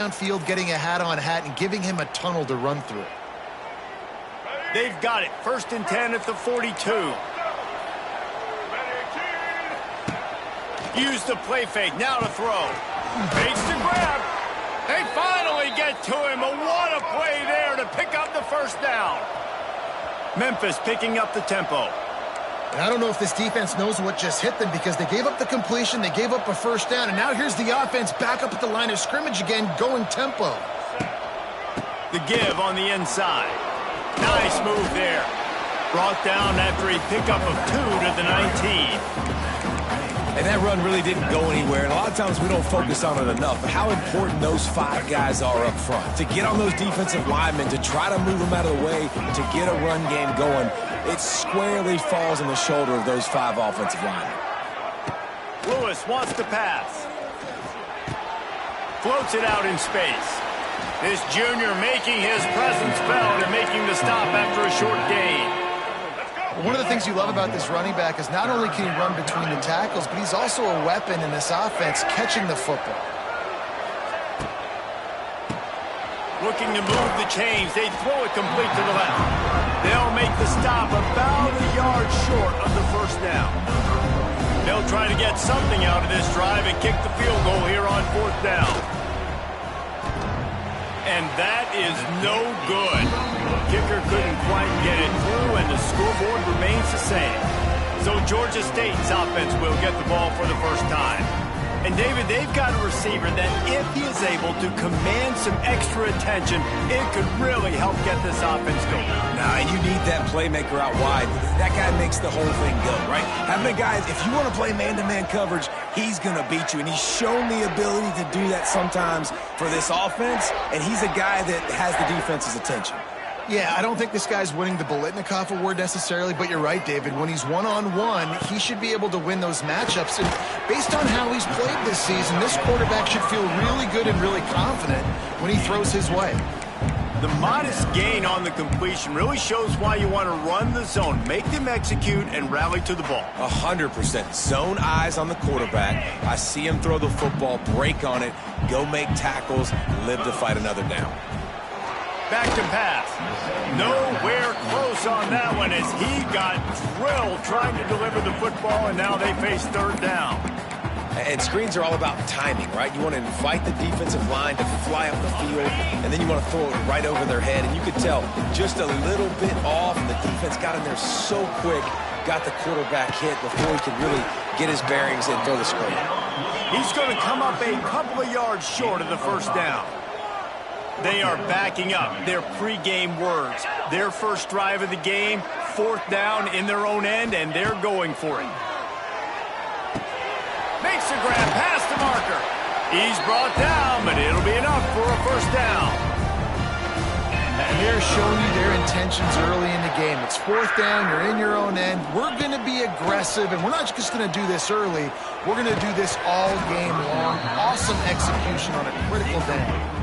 downfield, getting a hat-on-hat, and giving him a tunnel to run through. They've got it. 1st and 10 at the 42. Use the play fake. Now to throw. Fakes to grab. They finally get to him. But what a play there to pick up the 1st down. Memphis picking up the tempo. And I don't know if this defense knows what just hit them because they gave up the completion, they gave up a 1st down, and now here's the offense back up at the line of scrimmage again, going tempo. The give on the inside. Nice move there. Brought down after a pickup of 2 to the 19. And that run really didn't go anywhere. And a lot of times we don't focus on it enough. But how important those 5 guys are up front. To get on those defensive linemen, to try to move them out of the way, to get a run game going, it squarely falls on the shoulder of those 5 offensive linemen. Lewis wants to pass. Floats it out in space. This junior making his presence felt and making the stop after a short gain. One of the things you love about this running back is not only can he run between the tackles, but he's also a weapon in this offense catching the football. Looking to move the chains. They throw it complete to the left. They'll make the stop about a yard short of the 1st down. They'll try to get something out of this drive and kick the field goal here on 4th down. And that is no good. Kicker couldn't quite get it through, and the scoreboard remains the same. So Georgia State's offense will get the ball for the 1st time. And, David, they've got a receiver that if he is able to command some extra attention, it could really help get this offense going. Nah, you need that playmaker out wide. That guy makes the whole thing go, right? Having a guy, if you want to play man-to-man coverage, he's going to beat you. And he's shown the ability to do that sometimes for this offense, and he's a guy that has the defense's attention. Yeah, I don't think this guy's winning the Biletnikoff award necessarily, but you're right, David. When he's one-on-one, he should be able to win those matchups. And based on how he's played this season, this quarterback should feel really good and really confident when he throws his way. The modest gain on the completion really shows why you want to run the zone, make them execute, and rally to the ball. 100%. Zone eyes on the quarterback. I see him throw the football, break on it, go make tackles, live to fight another down. Back to pass. Nowhere close on that one as he got drilled trying to deliver the football, and now they face 3rd down. And screens are all about timing, right? You want to invite the defensive line to fly up the field, and then you want to throw it right over their head. And you could tell just a little bit off, and the defense got in there so quick, got the quarterback hit before he could really get his bearings and throw the screen. He's going to come up a couple of yards short of the 1st down. They are backing up their pregame words. Their first drive of the game, 4th down in their own end, and they're going for it. Makes a grab past the marker. He's brought down, but it'll be enough for a 1st down. And they're showing you their intentions early in the game. It's 4th down, you're in your own end. We're going to be aggressive, and we're not just going to do this early. We're going to do this all game long. Awesome execution on a critical day.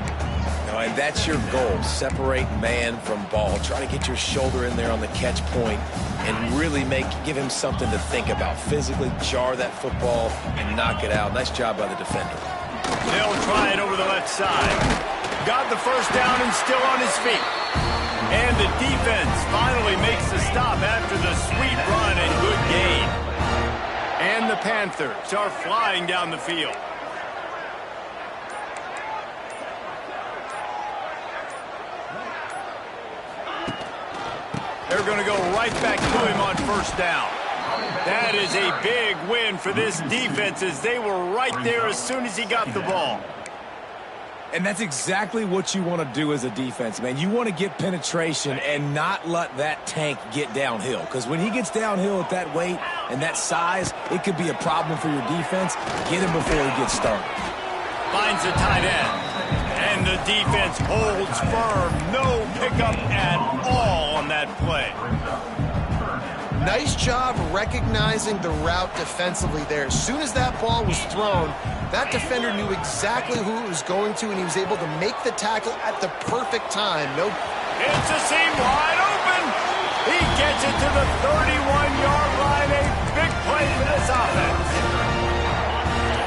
And that's your goal. Separate man from ball. Try to get your shoulder in there on the catch point and really give him something to think about. Physically jar that football and knock it out. Nice job by the defender. They'll try it over the left side. Got the 1st down and still on his feet. And the defense finally makes the stop after the sweet run and good gain. And the Panthers are flying down the field. They're going to go right back to him on 1st down. That is a big win for this defense as they were right there as soon as he got the ball. And that's exactly what you want to do as a defense, man. You want to get penetration and not let that tank get downhill. Because when he gets downhill at that weight and that size, it could be a problem for your defense. Get him before he gets started. Finds the tight end. And the defense holds firm. No pickup at all on that play. Nice job recognizing the route defensively there. As soon as that ball was thrown, that defender knew exactly who it was going to, and he was able to make the tackle at the perfect time. It's a seam wide open. He gets it to the 31-yard line. A big play for this offense.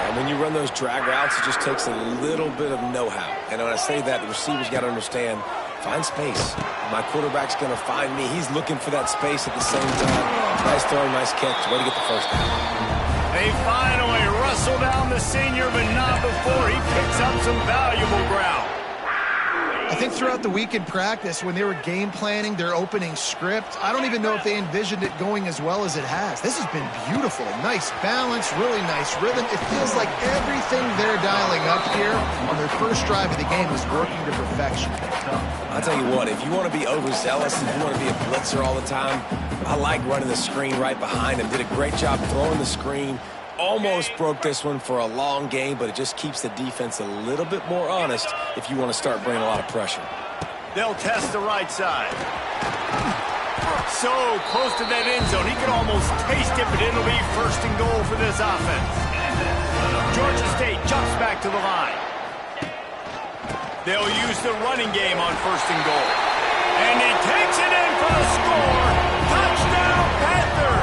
And when you run those drag routes, it just takes a little bit of know-how. And when I say that, the receivers got to understand, find space. My quarterback's going to find me. He's looking for that space at the same time. Nice throw, nice catch. Way to get the first down. They finally wrestle down the senior, but not before he picks up some valuable ground. I think throughout the week in practice, when they were game planning their opening script, I don't even know if they envisioned it going as well as it has. This has been beautiful. Nice balance, really nice rhythm. It feels like everything they're dialing up here on their first drive of the game is working to perfection. I'll tell you what, if you want to be overzealous, if you want to be a blitzer all the time, I like running the screen right behind him. Did a great job throwing the screen. Almost broke this one for a long game, but it just keeps the defense a little bit more honest if you want to start bringing a lot of pressure. They'll test the right side. So close to that end zone, he could almost taste it, but it'll be first and goal for this offense. Georgia State jumps back to the line. They'll use the running game on first and goal. And he takes it in for the score. Touchdown, Panther!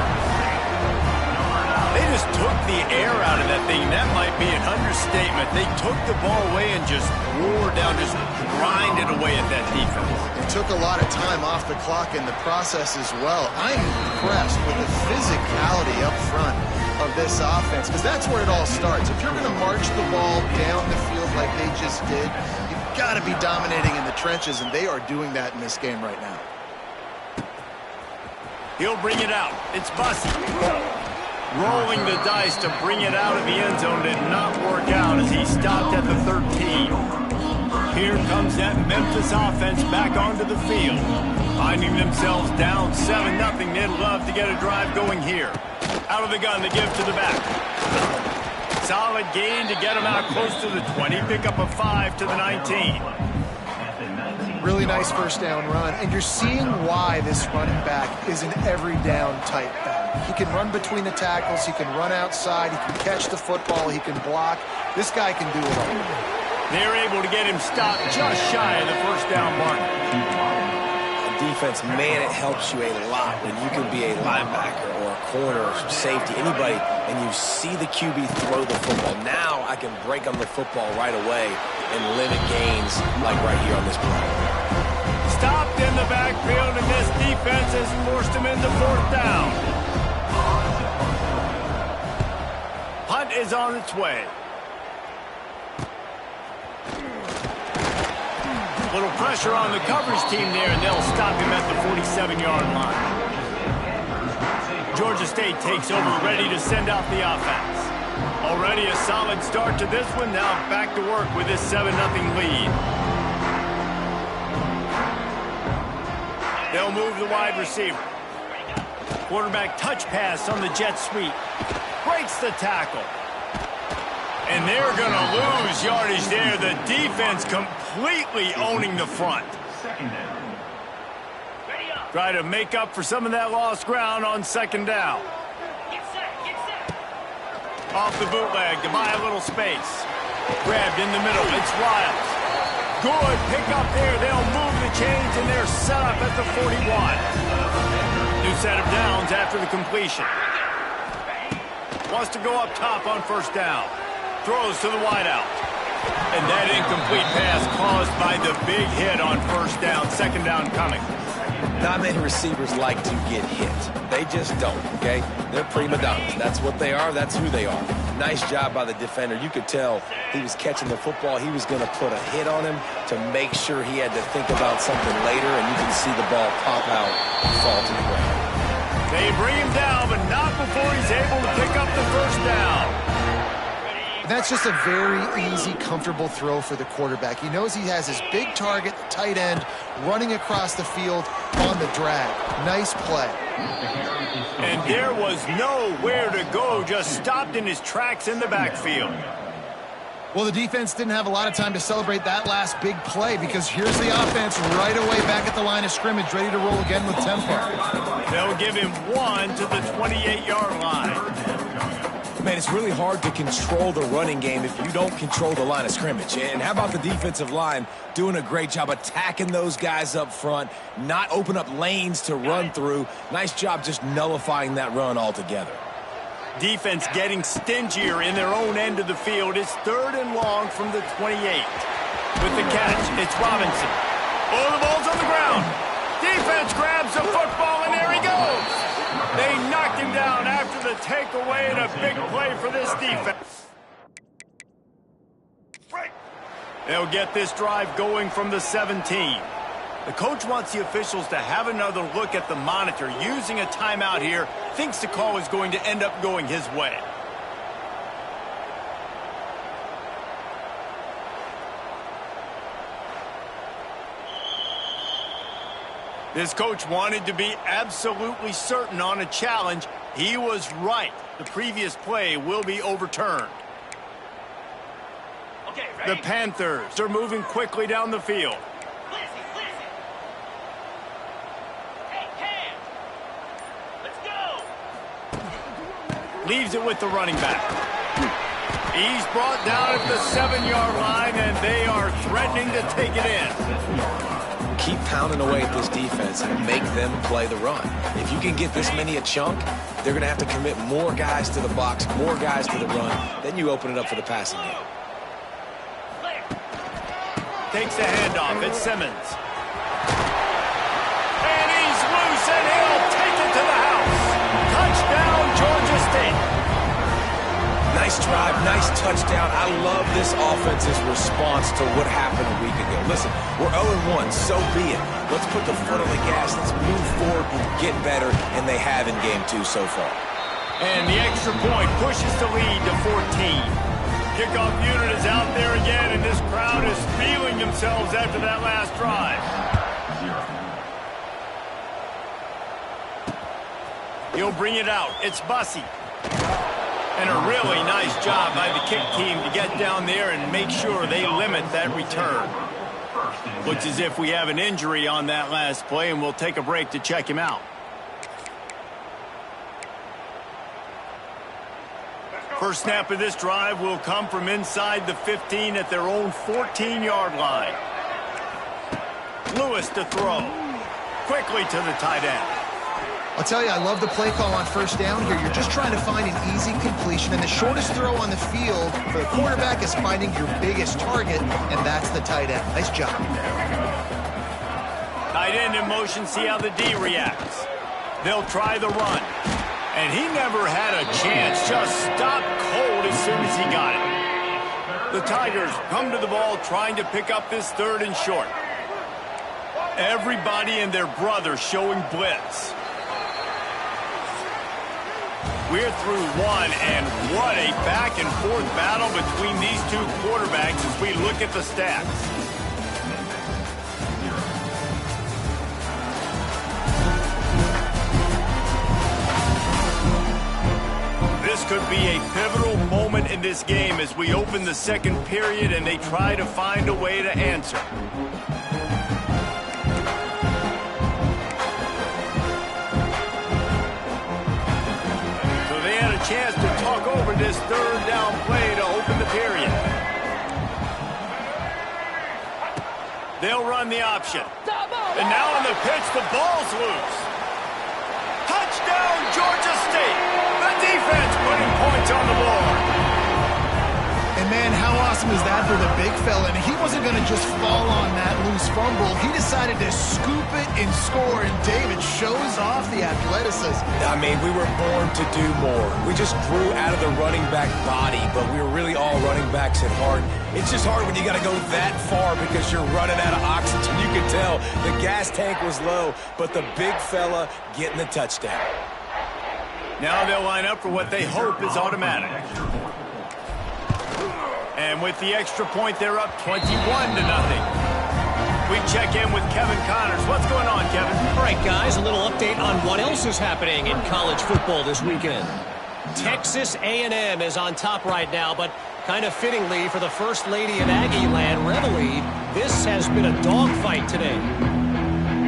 They just took the air out of that thing. That might be an understatement. They took the ball away and just wore down, just grinded away at that defense. It took a lot of time off the clock in the process as well. I'm impressed with the physicality up front of this offense, because that's where it all starts. If you're going to march the ball down the field like they just did, you've got to be dominating in the trenches, and they are doing that in this game right now. He'll bring it out. It's Bussey. Rolling the dice to bring it out of the end zone did not work out as he stopped at the 13. Here comes that Memphis offense back onto the field. Finding themselves down 7-0, they'd love to get a drive going here. Out of the gun, they give to the back. Solid gain to get him out close to the 20. Pick up a 5 to the 19. Really nice first down run, and you're seeing why this running back is an every down type back. He can run between the tackles, he can run outside, he can catch the football, he can block. This guy can do it all. They're able to get him stopped just shy of the first down mark. Defense, man, it helps you a lot when you can be a linebacker or a corner or safety, anybody, and you see the QB throw the football. Now I can break on the football right away and limit gains like right here on this play. Stopped in the backfield, and this defense has forced him into fourth down. Hunt is on its way. Little pressure on the coverage team there, and they'll stop him at the 47-yard line. Georgia State takes over, ready to send out the offense. Already a solid start to this one. Now back to work with this 7-0 lead. They'll move the wide receiver. Quarterback touch pass on the jet sweep. Breaks the tackle. And they're going to lose yardage there. The defense completely owning the front. Try to make up for some of that lost ground on second down. Off the bootleg to buy a little space. Grabbed in the middle. It's Wiles. Good pick up there. They'll move the chains, and they're set up at the 41. New set of downs after the completion. Wants to go up top on first down. Throws to the wideout. And that incomplete pass caused by the big hit on first down. Second down coming. Not many receivers like to get hit. They just don't, okay? They're prima donnas. That's what they are. That's who they are. Nice job by the defender. You could tell he was catching the football. He was going to put a hit on him to make sure he had to think about something later, and you can see the ball pop out and fall to the ground. They bring him down, but not before he's able to pick up the first down. That's just a very easy, comfortable throw for the quarterback. He knows he has his big target, the tight end, running across the field on the drag. Nice play. And there was nowhere to go, just stopped in his tracks in the backfield. Well, the defense didn't have a lot of time to celebrate that last big play, because here's the offense right away back at the line of scrimmage, ready to roll again with tempo. They'll give him 1 to the 28-yard line. Man, it's really hard to control the running game if you don't control the line of scrimmage. And how about the defensive line doing a great job attacking those guys up front, not open up lanes to run through. Nice job just nullifying that run altogether. Defense getting stingier in their own end of the field. It's 3rd and long from the 28. With the catch, it's Robinson. Oh, the ball's on the ground. Defense grabs the football, and there he goes. They knocked him down after the takeaway, and a big play for this defense. They'll get this drive going from the 17. The coach wants the officials to have another look at the monitor. Using a timeout here, thinks the call is going to end up going his way. This coach wanted to be absolutely certain on a challenge. He was right. The previous play will be overturned. Okay, the Panthers are moving quickly down the field. Leaves it with the running back. He's brought down at the 7-yard line, and they are threatening to take it in. Keep pounding away at this defense and make them play the run. If you can get this many a chunk, they're going to have to commit more guys to the box, more guys to the run. Then you open it up for the passing game. Takes the handoff. It's Simmons. And he's loose, and he'll take it to the house. Touchdown, Georgia State. Nice drive, nice touchdown. I love this offense's response to what happened a week ago. Listen, we're 0-1, so be it. Let's put the foot on the gas. Let's move forward and get better, and they have in game 2 so far. And the extra point pushes the lead to 14. Kickoff unit is out there again, and this crowd is feeling themselves after that last drive. He'll bring it out. It's Bussey. And a really nice job by the kick team to get down there and make sure they limit that return. Looks as if we have an injury on that last play, and we'll take a break to check him out. First snap of this drive will come from inside the 15 at their own 14-yard line. Lewis to throw. Quickly to the tight end. I'll tell you, I love the play call on first down here. You're just trying to find an easy completion, and the shortest throw on the field for the quarterback is finding your biggest target, and that's the tight end. Nice job. Tight end in motion, see how the D reacts. They'll try the run. And he never had a chance, just stopped cold as soon as he got it. The Tigers come to the ball trying to pick up this 3rd and short. Everybody and their brother showing blitz. We're through one, and what a back-and-forth battle between these two quarterbacks as we look at the stats. This could be a pivotal moment in this game as we open the second period and they try to find a way to answer. Chance to talk over this 3rd down play to open the period. They'll run the option. And now on the pitch, the ball's loose. Touchdown, Georgia State. The defense putting points on the board. And man, how awesome is that for the big fella? And he wasn't going to just fall on that loose fumble. He decided to scoop it and score, and David shows off the athleticism. I mean, we were born to do more. We just grew out of the running back body, but we were really all running backs at heart. It's just hard when you got to go that far because you're running out of oxygen. You can tell the gas tank was low, but the big fella getting the touchdown. Now they'll line up for what they hope is automatic. And with the extra point, they're up 21-0. We check in with Kevin Connors. What's going on, Kevin? All right, guys, a little update on what else is happening in college football this weekend. Texas A&M is on top right now, but kind of fittingly for the First Lady of Aggie Land, Reveille, this has been a dogfight today.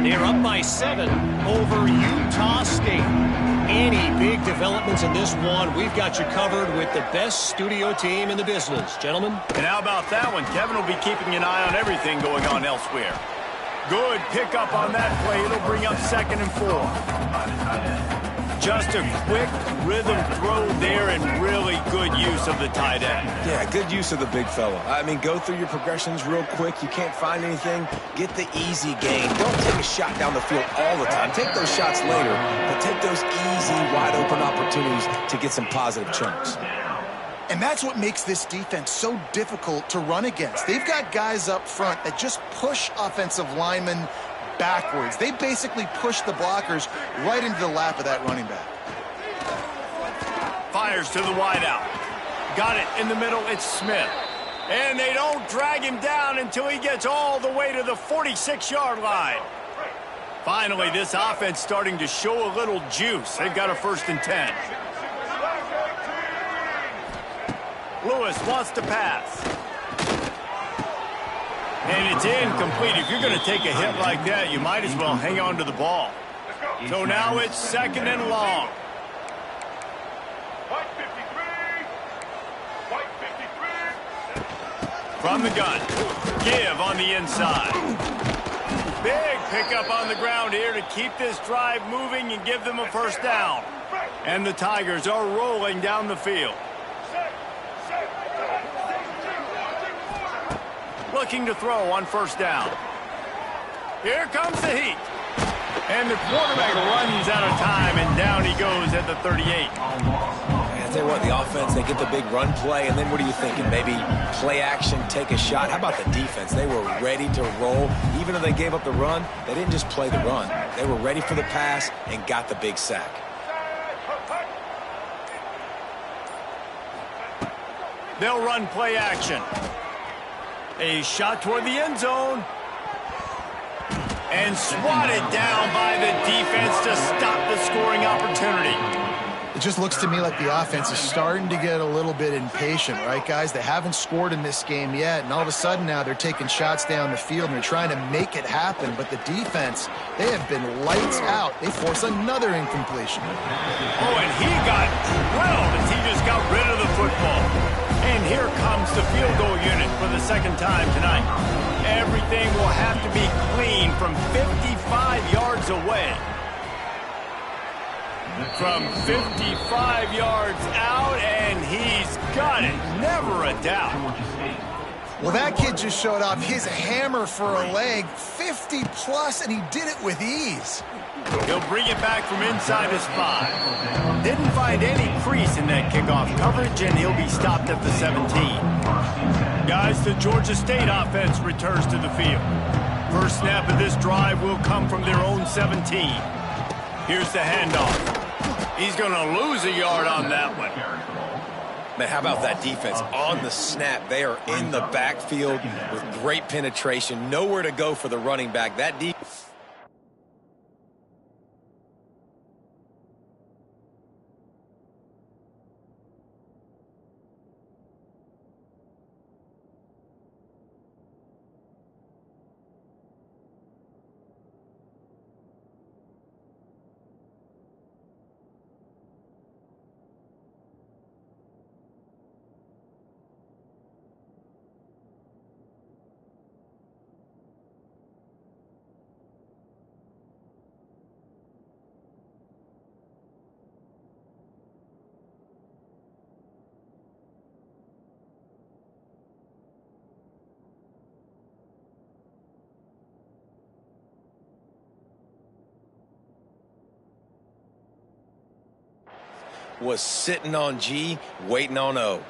They're up by 7 over Utah State. Any big developments in this one, we've got you covered with the best studio team in the business. Gentlemen? And how about that one? Kevin will be keeping an eye on everything going on elsewhere. Good pickup on that play. It'll bring up 2nd and 4. Just a quick rhythm throw there and really good use of the tight end. Yeah, good use of the big fella. I mean, go through your progressions real quick. You can't find anything, get the easy gain. Don't take a shot down the field all the time. Take those shots later, but take those easy, wide-open opportunities to get some positive chunks. And that's what makes this defense so difficult to run against. They've got guys up front that just push offensive linemen backwards. They basically push the blockers right into the lap of that running back. Fires to the wideout. Got it in the middle. It's Smith. And they don't drag him down until he gets all the way to the 46-yard line. Finally, this offense starting to show a little juice. They've got a 1st and 10. Lewis wants to pass. And it's incomplete. If you're going to take a hit like that, you might as well hang on to the ball. So now it's 2nd and long. From the gun. Give on the inside. Big pickup on the ground here to keep this drive moving and give them a 1st down. And the Tigers are rolling down the field. Looking to throw on 1st down. Here comes the heat. And the quarterback runs out of time, and down he goes at the 38. I tell you what, the offense, they get the big run play, and then what are you thinking? Maybe play action, take a shot. How about the defense? They were ready to roll. Even though they gave up the run, they didn't just play the run. They were ready for the pass and got the big sack. They'll run play action. A shot toward the end zone. And swatted down by the defense to stop the scoring opportunity. It just looks to me like the offense is starting to get a little bit impatient, right, guys? They haven't scored in this game yet, and all of a sudden now they're taking shots down the field and they're trying to make it happen. But the defense, they have been lights out. They force another incompletion. Oh, and he got drilled as he just got rid of the football. And here comes the field goal unit for the 2nd time tonight. Everything will have to be clean from 55 yards away. From 55 yards out, and he's got it. Never a doubt. Well, that kid just showed off his hammer for a leg, 50-plus, and he did it with ease. He'll bring it back from inside his 5. Didn't find any crease in that kickoff coverage, and he'll be stopped at the 17. Guys, the Georgia State offense returns to the field. First snap of this drive will come from their own 17. Here's the handoff. He's going to lose a yard on that one. Man, how about that defense? On the snap, they are in the backfield with great penetration. Nowhere to go for the running back. That defense. Was sitting on G, waiting on O.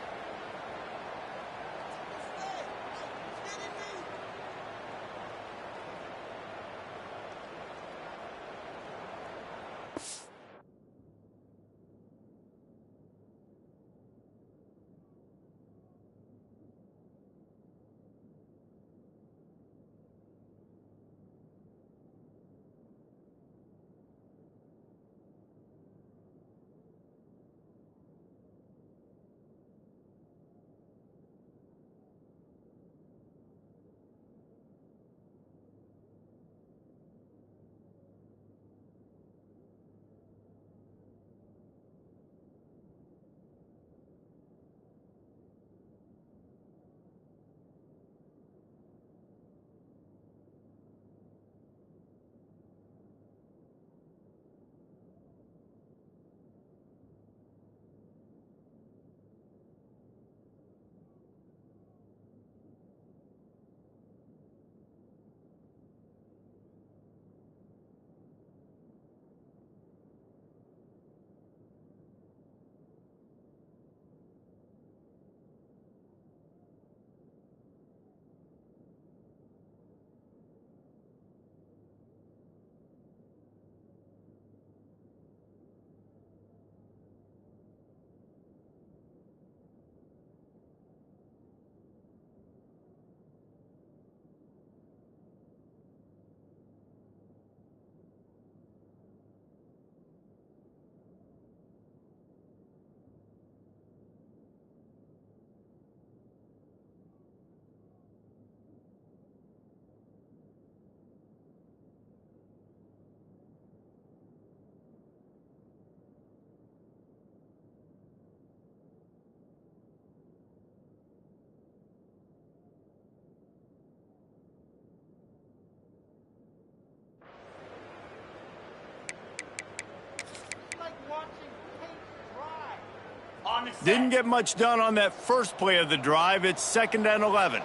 Didn't get much done on that first play of the drive. It's 2nd and 11.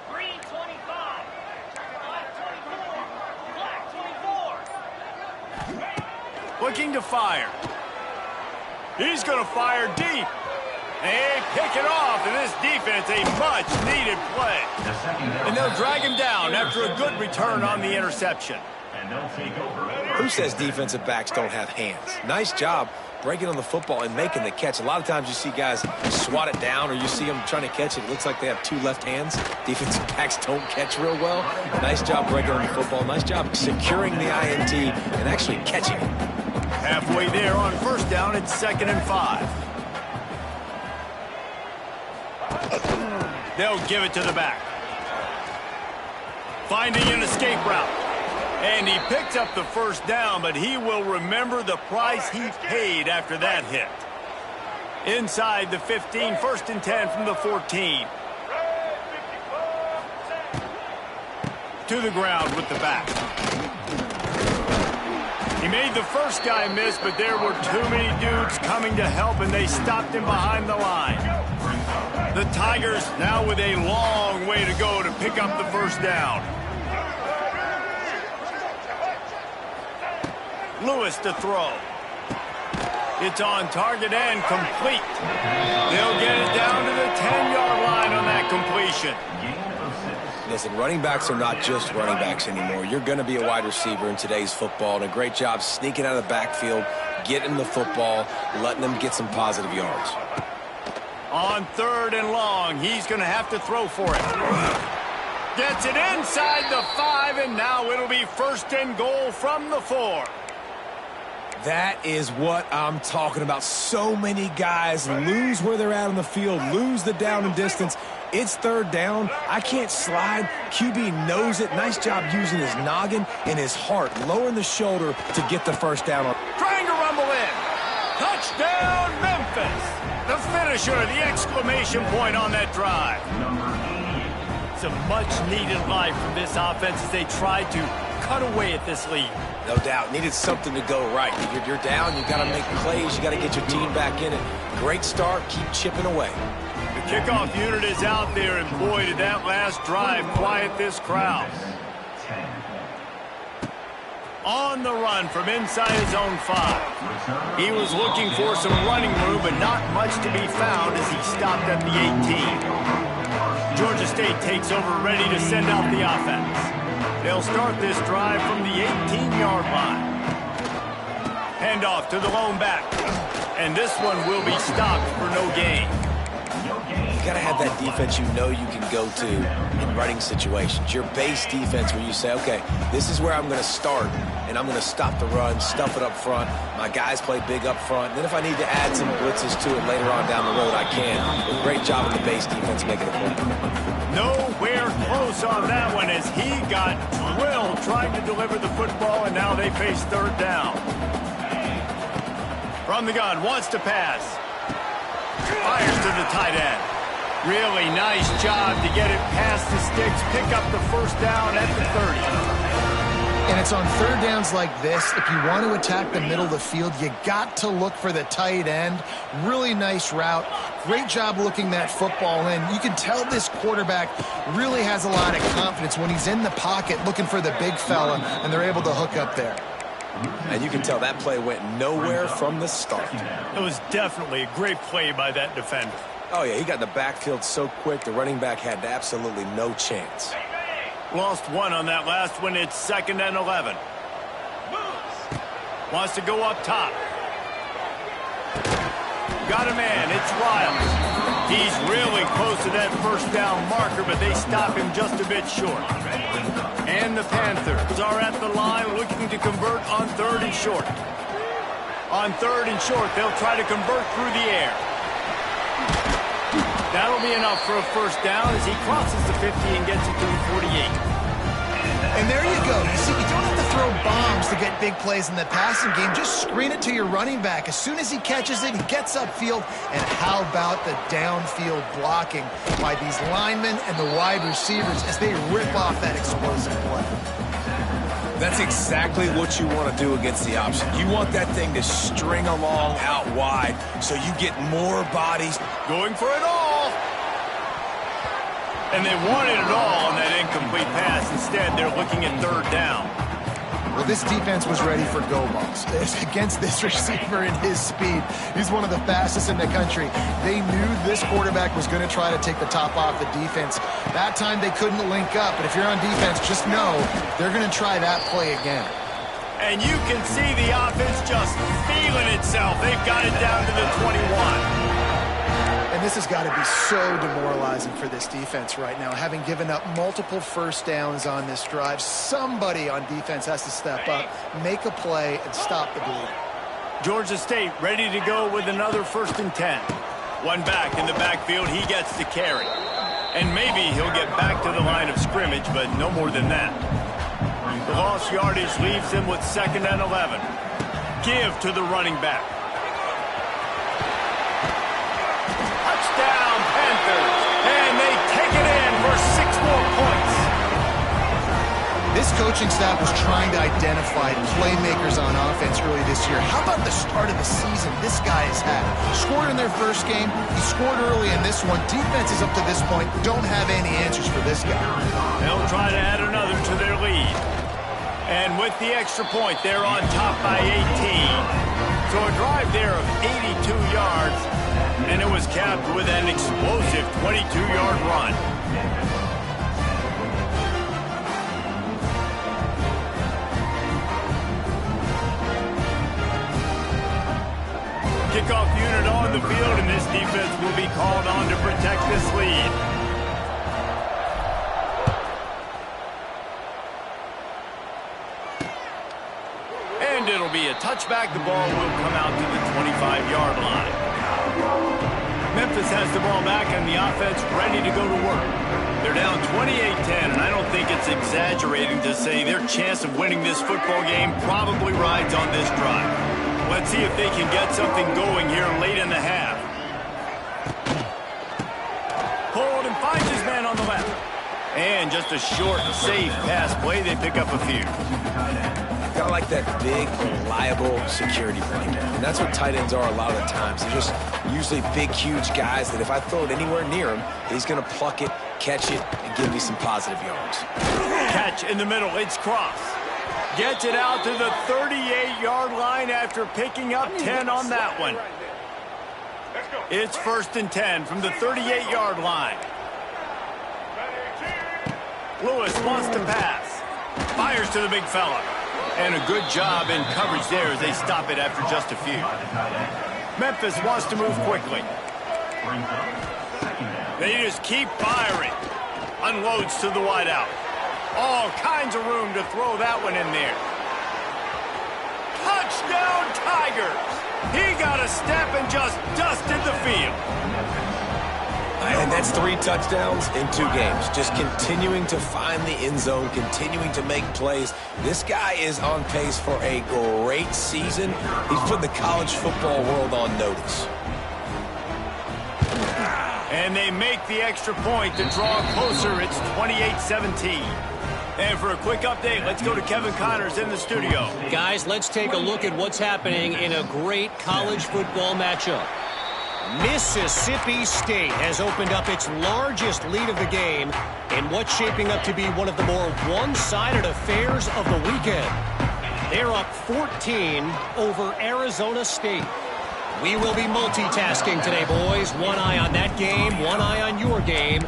Looking to fire. He's going to fire deep. They pick it off, and this defense, a much-needed play. And they'll drag him down after a good return on the interception. Who says defensive backs don't have hands? Nice job breaking on the football and making the catch. A lot of times you see guys swat it down, or you see them trying to catch it. It looks like they have two left hands. Defensive backs don't catch real well. Nice job breaking on the football. Nice job securing the INT and actually catching it. Halfway there on 1st down, it's 2nd and 5. They'll give it to the back. Finding an escape route. And he picked up the 1st down, but he will remember the price he paid after that hit. Inside the 15, 1st and 10 from the 14. To the ground with the back. He made the first guy miss, but there were too many dudes coming to help, and they stopped him behind the line. The Tigers now with a long way to go to pick up the 1st down. Lewis to throw. It's on target and complete. They'll get it down to the 10-yard line on that completion. Listen, running backs are not just running backs anymore. You're going to be a wide receiver in today's football, and a great job sneaking out of the backfield, getting the football, letting them get some positive yards. On 3rd and long, he's going to have to throw for it. Gets it inside the 5, and now it'll be 1st and goal from the 4. That is what I'm talking about. So many guys lose where they're at on the field, lose the down and distance. It's 3rd down. I can't slide. QB knows it. Nice job using his noggin and his heart, lowering the shoulder to get the 1st down. Trying to rumble in. Touchdown, Memphis. The finisher, the exclamation point on that drive. It's a much-needed life from this offense as they try to cut away at this lead. No doubt. Needed something to go right. You're down. You got to make plays. You got to get your team back in it. Great start. Keep chipping away. The kickoff unit is out there, and boy, did that last drive quiet this crowd. On the run from inside his own 5. He was looking for some running room, but not much to be found as he stopped at the 18. Georgia State takes over, ready to send out the offense. They'll start this drive from the 18-yard line. Handoff to the lone back. And this one will be stopped for no gain. You got to have that defense you know you can go to in running situations. Your base defense where you say, okay, this is where I'm going to start, and I'm going to stop the run, stuff it up front. My guys play big up front. And then if I need to add some blitzes to it later on down the road, I can. But great job of the base defense making it work. Nowhere close on that one as he got drilled trying to deliver the football, and now they face 3rd down. From the gun, wants to pass. Fires to the tight end. Really nice job to get it past the sticks, pick up the 1st down at the 30. And it's on 3rd downs like this. If you want to attack the middle of the field, you got to look for the tight end. Really nice route. Great job looking that football in. You can tell this quarterback really has a lot of confidence when he's in the pocket looking for the big fella, and they're able to hook up there. And you can tell that play went nowhere from the start. It was definitely a great play by that defender. Oh, yeah, he got in the backfield so quick, the running back had absolutely no chance. Lost one on that last one. It's 2nd and 11. Wants to go up top. Got a man. It's Riles. He's really close to that 1st down marker, but they stop him just a bit short. And the Panthers are at the line looking to convert on 3rd and short. On 3rd and short, they'll try to convert through the air. That'll be enough for a 1st down as he crosses the 50 and gets it to the 48. And there you go. You see, you don't have to throw bombs to get big plays in the passing game. Just screen it to your running back. As soon as he catches it, he gets upfield. And how about the downfield blocking by these linemen and the wide receivers as they rip off that explosive play? That's exactly what you want to do against the option. You want that thing to string along out wide so you get more bodies. Going for it all. And they wanted it all on that incomplete pass. Instead, they're looking at third down. Well, this defense was ready for go balls. Against this receiver and his speed, he's one of the fastest in the country. They knew this quarterback was going to try to take the top off the defense. That time they couldn't link up, but if you're on defense, just know they're going to try that play again. And you can see the offense just feeling itself. They've got it down to the 21. And this has got to be so demoralizing for this defense right now, having given up multiple first downs on this drive. Somebody on defense has to step up, make a play, and stop the bleeding. Georgia State ready to go with another 1st and 10. One back in the backfield, he gets the carry. And maybe he'll get back to the line of scrimmage, but no more than that. The lost yardage leaves him with 2nd and 11. Give to the running back. Touchdown, Panthers. And they take it in for 6 more points. This coaching staff was trying to identify playmakers on offense early this year. How about the start of the season this guy has had? Scored in their first game. He scored early in this one. Defenses up to this point don't have any answers for this guy. They'll try to add another to their lead. And with the extra point, they're on top by 18. So a drive there of 82 yards, and it was capped with an explosive 22-yard run. Kickoff unit on the field, and this defense will be called on to protect this lead. And it'll be a touchback. The ball will come out to the 25-yard line. Memphis has the ball back, and the offense ready to go to work. They're down 28-10, and I don't think it's exaggerating to say their chance of winning this football game probably rides on this drive. Let's see if they can get something going here late in the half. Hold and finds his man on the left. And just a short, safe pass play. They pick up a few. Got like that big, reliable security blanket. And that's what tight ends are a lot of the times. They're just usually big, huge guys that if I throw it anywhere near him, he's going to pluck it, catch it, and give me some positive yards. Catch in the middle. It's Cross. Gets it out to the 38-yard line after picking up 10 on that one. It's 1st and 10 from the 38-yard line. Lewis wants to pass. Fires to the big fella. And a good job in coverage there as they stop it after just a few. Memphis wants to move quickly. They just keep firing. Unloads to the wideout. All kinds of room to throw that one in there. Touchdown, Tigers! He got a step and just dusted the field. And that's 3 touchdowns in 2 games. Just continuing to find the end zone, continuing to make plays. This guy is on pace for a great season. He's put the college football world on notice. And they make the extra point to draw closer. It's 28-17. And for a quick update, let's go to Kevin Connors in the studio. Guys, let's take a look at what's happening in a great college football matchup. Mississippi State has opened up its largest lead of the game in what's shaping up to be one of the more one-sided affairs of the weekend. They're up 14 over Arizona State. We will be multitasking today, boys. One eye on that game, one eye on your game.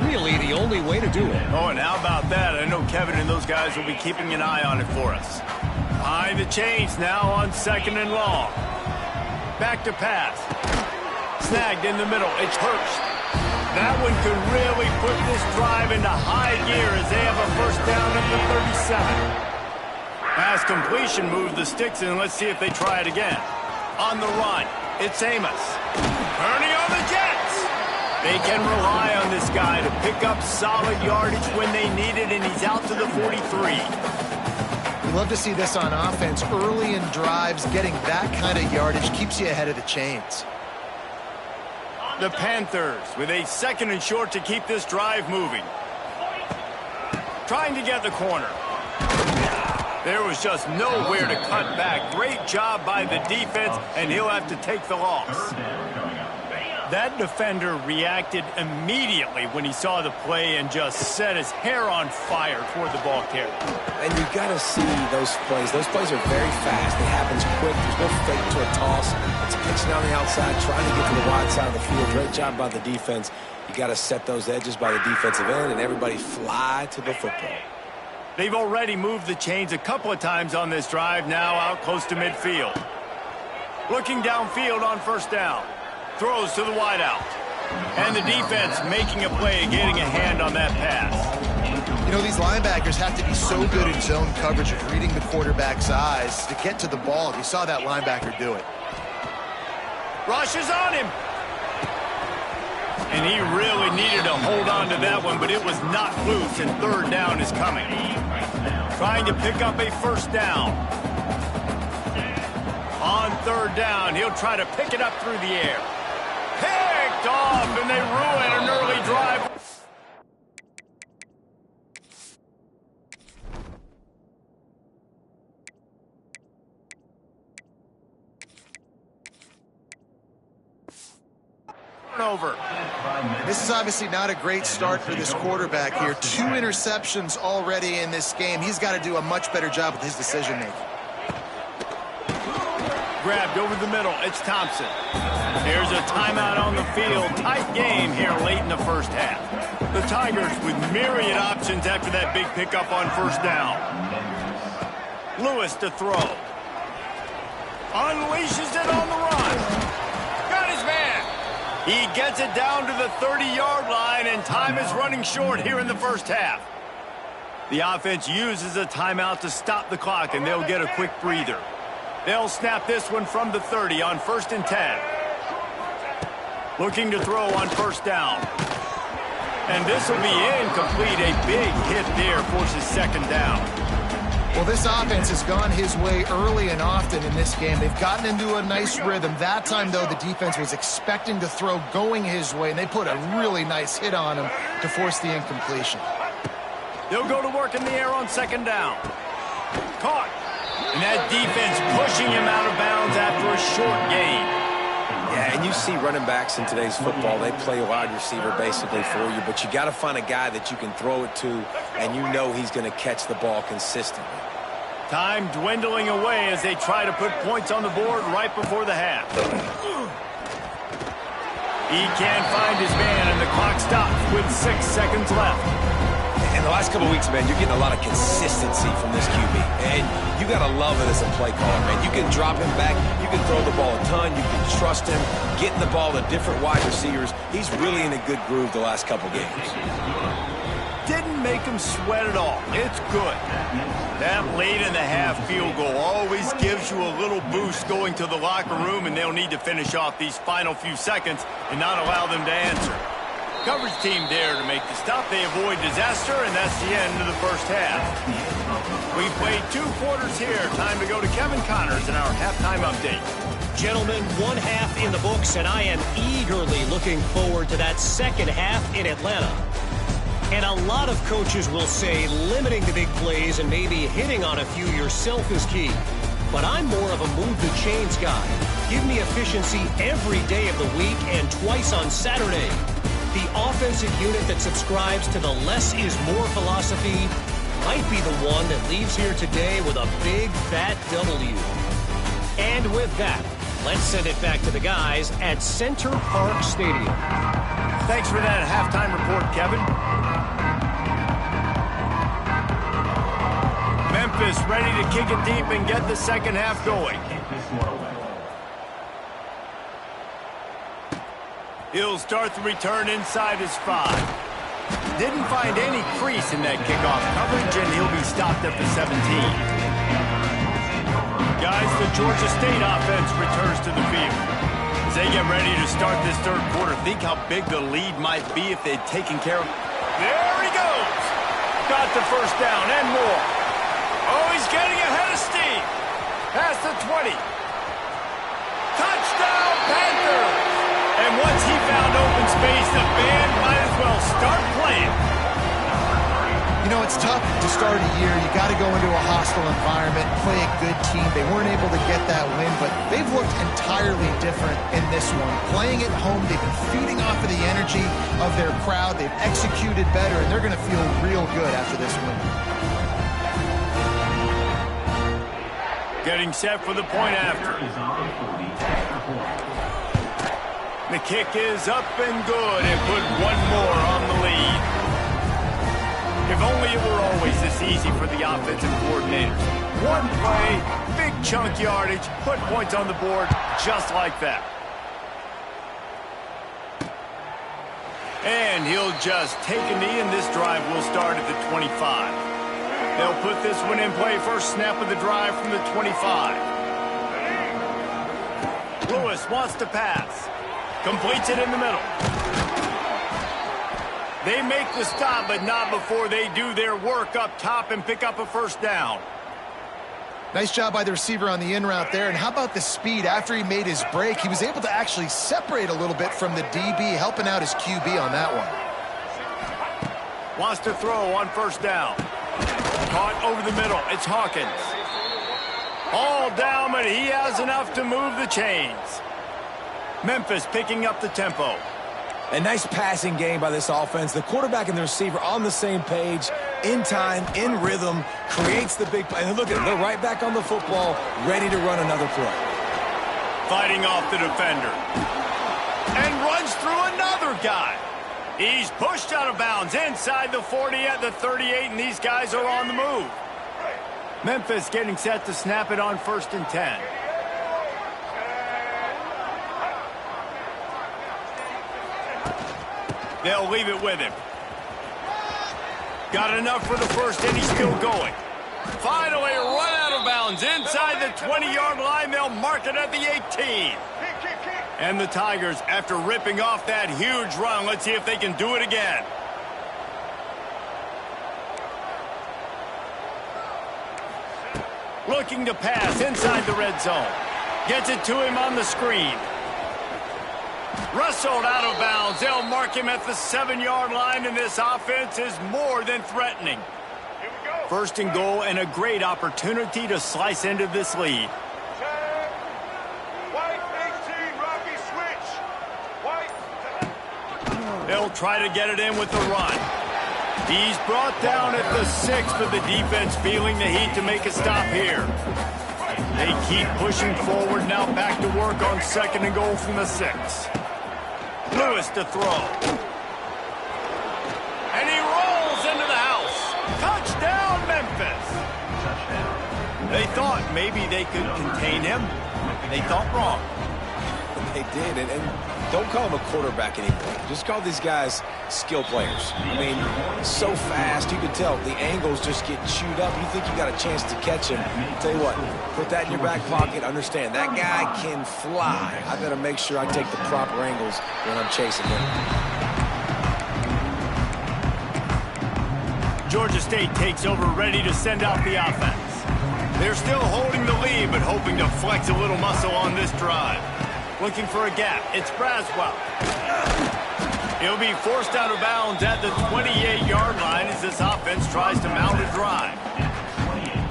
Really the only way to do it. Oh, and how about that? I know Kevin and those guys will be keeping an eye on it for us. Behind the chains now on 2nd and long. Back to pass. Snagged in the middle. It's Hurst. That one could really put this drive into high gear as they have a 1st down at the 37. Pass completion moved the sticks in. Let's see if they try it again. On the run, it's Amos. Turning on the Jets. They can rely on this guy to pick up solid yardage when they need it, and he's out to the 43. We love to see this on offense. Early in drives, getting that kind of yardage keeps you ahead of the chains. The Panthers with a 2nd and short to keep this drive moving. Trying to get the corner. There was just nowhere to cut back. Great job by the defense, and he'll have to take the loss. That defender reacted immediately when he saw the play and just set his hair on fire toward the ball carrier. And you got to see those plays. Those plays are very fast. It happens quick. There's no fake to a toss. It's pitching on the outside, trying to get to the wide side of the field. Great job by the defense. You got to set those edges by the defensive end, and everybody fly to the football. They've already moved the chains a couple of times on this drive, now out close to midfield. Looking downfield on first down. Throws to the wideout. And the defense making a play, getting a hand on that pass. You know, these linebackers have to be so good in zone coverage of reading the quarterback's eyes to get to the ball. You saw that linebacker do it. Rushes on him. And he really needed to hold on to that one, but it was not loose, and third down is coming. Trying to pick up a first down. On third down, he'll try to pick it up through the air. Picked off, and they ruin an early drive. Turnover. This is obviously not a great start for this quarterback here. 2 interceptions already in this game. He's got to do a much better job with his decision-making. Grabbed over the middle. It's Thompson. Here's a timeout on the field. Tight game here late in the first half. The Tigers with myriad options after that big pickup on first down. Lewis to throw. Unleashes it on the run. Got his man. He gets it down to the 30-yard line, and time is running short here in the first half. The offense uses a timeout to stop the clock, and they'll get a quick breather. They'll snap this one from the 30 on 1st and 10. Looking to throw on first down. And this will be incomplete. A big hit there forces second down. Well, this offense has gone his way early and often in this game. They've gotten into a nice rhythm. That time, though, the defense was expecting to throw going his way, and they put a really nice hit on him to force the incompletion. They'll go to work in the air on second down. Caught. And that defense pushing him out of bounds after a short gain. Yeah, and you see running backs in today's football, they play a wide receiver basically for you, but you got to find a guy that you can throw it to, and you know he's going to catch the ball consistently. Time dwindling away as they try to put points on the board right before the half. He can't find his man, and the clock stops with 6 seconds left. In the last couple of weeks, man, you're getting a lot of consistency from this QB. And you got to love it as a play caller, man. You can drop him back. You can throw the ball a ton. You can trust him. Getting the ball to different wide receivers. He's really in a good groove the last couple games. Didn't make him sweat at all. It's good. That late in the half field goal always gives you a little boost going to the locker room, and they'll need to finish off these final few seconds and not allow them to answer. Coverage team there to make the stop. They avoid disaster, and that's the end of the first half. We played 2 quarters here. Time to go to Kevin Connors in our halftime update. Gentlemen, 1 half in the books, and I am eagerly looking forward to that second half in Atlanta. And a lot of coaches will say limiting the big plays and maybe hitting on a few yourself is key. But I'm more of a move the chains guy. Give me efficiency every day of the week and twice on Saturday. The offensive unit that subscribes to the less is more philosophy might be the one that leaves here today with a big, fat W. And with that, let's send it back to the guys at Center Park Stadium. Thanks for that halftime report, Kevin. Memphis ready to kick it deep and get the second half going. He'll start the return inside his 5. Didn't find any crease in that kickoff coverage, and he'll be stopped at the 17. Guys, the Georgia State offense returns to the field. As they get ready to start this third quarter, think how big the lead might be if they'd taken care of... There he goes! Got the first down and more. Oh, he's getting ahead of steam. Past the 20. Touchdown, Panthers! And once he found open space, the band might as well start playing. You You know, it's tough to start a year. You got to go into a hostile environment, play a good team. They weren't able to get that win, but they've looked entirely different in this one. Playing at home, they've been feeding off of the energy of their crowd. They've executed better, and they're going to feel real good after this win. Getting set for the point after. The kick is up and good, and put one more on the lead. If only it were always this easy for the offensive coordinators. One play, big chunk yardage, put points on the board just like that. And he'll just take a knee, and this drive will start at the 25. They'll put this one in play first snap of the drive from the 25. Lewis wants to pass. Completes it in the middle. They make the stop, but not before they do their work up top and pick up a first down. Nice job by the receiver on the in route there. And how about the speed? After he made his break, he was able to actually separate a little bit from the DB, helping out his QB on that one. Wants to throw on first down. Caught over the middle. It's Hawkins. All down, but he has enough to move the chains. Memphis picking up the tempo. A nice passing game by this offense. The quarterback and the receiver on the same page, in time, in rhythm, creates the big play. And look at it, they're right back on the football, ready to run another play. Fighting off the defender. And runs through another guy. He's pushed out of bounds inside the 40 at the 38, and these guys are on the move. Memphis getting set to snap it on 1st and 10. They'll leave it with him. Got enough for the first, and he's still going. Finally run out of bounds inside the 20-yard line. They'll mark it at the 18. And the Tigers, after ripping off that huge run, let's see if they can do it again. Looking to pass inside the red zone. Gets it to him on the screen. Wrestled out of bounds. They'll mark him at the 7-yard line, and this offense is more than threatening. 1st and goal, and a great opportunity to slice into this lead. They'll try to get it in with the run. He's brought down at the 6, but the defense feeling the heat to make a stop here. They keep pushing forward, now back to work on 2nd and goal from the 6. Lewis to throw. And he rolls into the house. Touchdown, Memphis. They thought maybe they could contain him. They thought wrong. They did, and don't call him a quarterback anymore. Just call these guys skill players. I mean, so fast, you can tell the angles just get chewed up. You think you got a chance to catch him. Tell you what, put that in your back pocket. Understand, that guy can fly. I better make sure I take the proper angles when I'm chasing him. Georgia State takes over, ready to send out the offense. They're still holding the lead, but hoping to flex a little muscle on this drive. Looking for a gap. It's Braswell. He'll be forced out of bounds at the 28-yard line as this offense tries to mount a drive.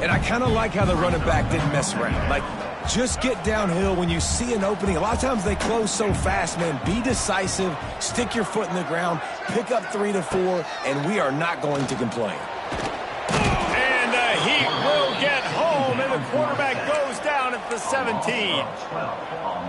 And I kind of like how the running back didn't mess around. Like, just get downhill when you see an opening. A lot of times they close so fast, man. Be decisive. Stick your foot in the ground. Pick up 3 to 4, and we are not going to complain. And the Heat will get home, and the quarterback goes down at the 17.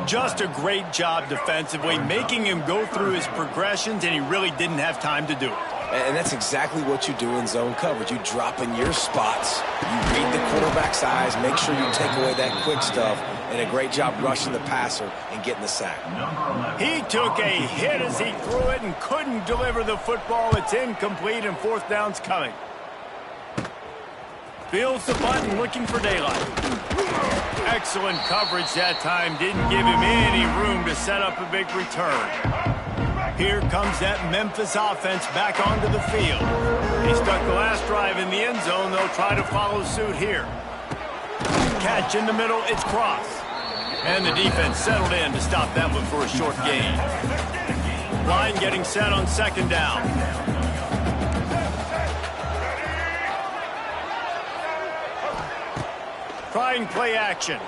Just a great job defensively, making him go through his progressions, and he really didn't have time to do it. And that's exactly what you do in zone coverage. You drop in your spots. You read the quarterback's eyes, make sure you take away that quick stuff, and a great job rushing the passer and getting the sack. He took a hit as he threw it and couldn't deliver the football. It's incomplete, and 4th down's coming. Fields the button, looking for daylight. Excellent coverage that time. Didn't give him any room to set up a big return. Here comes that Memphis offense back onto the field. They stuck the last drive in the end zone. They'll try to follow suit here. Catch in the middle. It's Cross. And the defense settled in to stop that one for a short gain. Line getting set on 2nd down. Trying play action.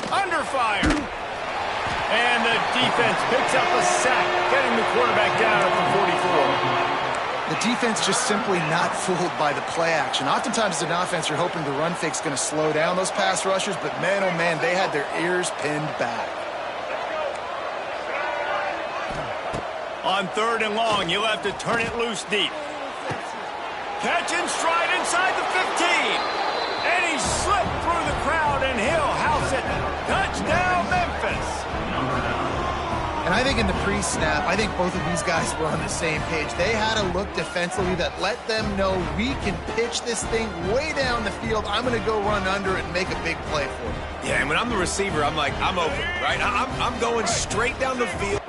Under fire. And the defense picks up a sack, getting the quarterback down at the 44. The defense just simply not fooled by the play action. Oftentimes as an offense, you're hoping the run fake's going to slow down those pass rushers, but man, oh man, they had their ears pinned back. On 3rd and long, you'll have to turn it loose deep. Catch and stride inside the 15. And he slipped through the crowd, and he'll house it. Touchdown, Memphis. And I think in the pre-snap, I think both of these guys were on the same page. They had a look defensively that let them know we can pitch this thing way down the field. I'm going to go run under it and make a big play for it. Yeah, and when I'm the receiver, I'm like, I'm open, right? I'm going straight down the field.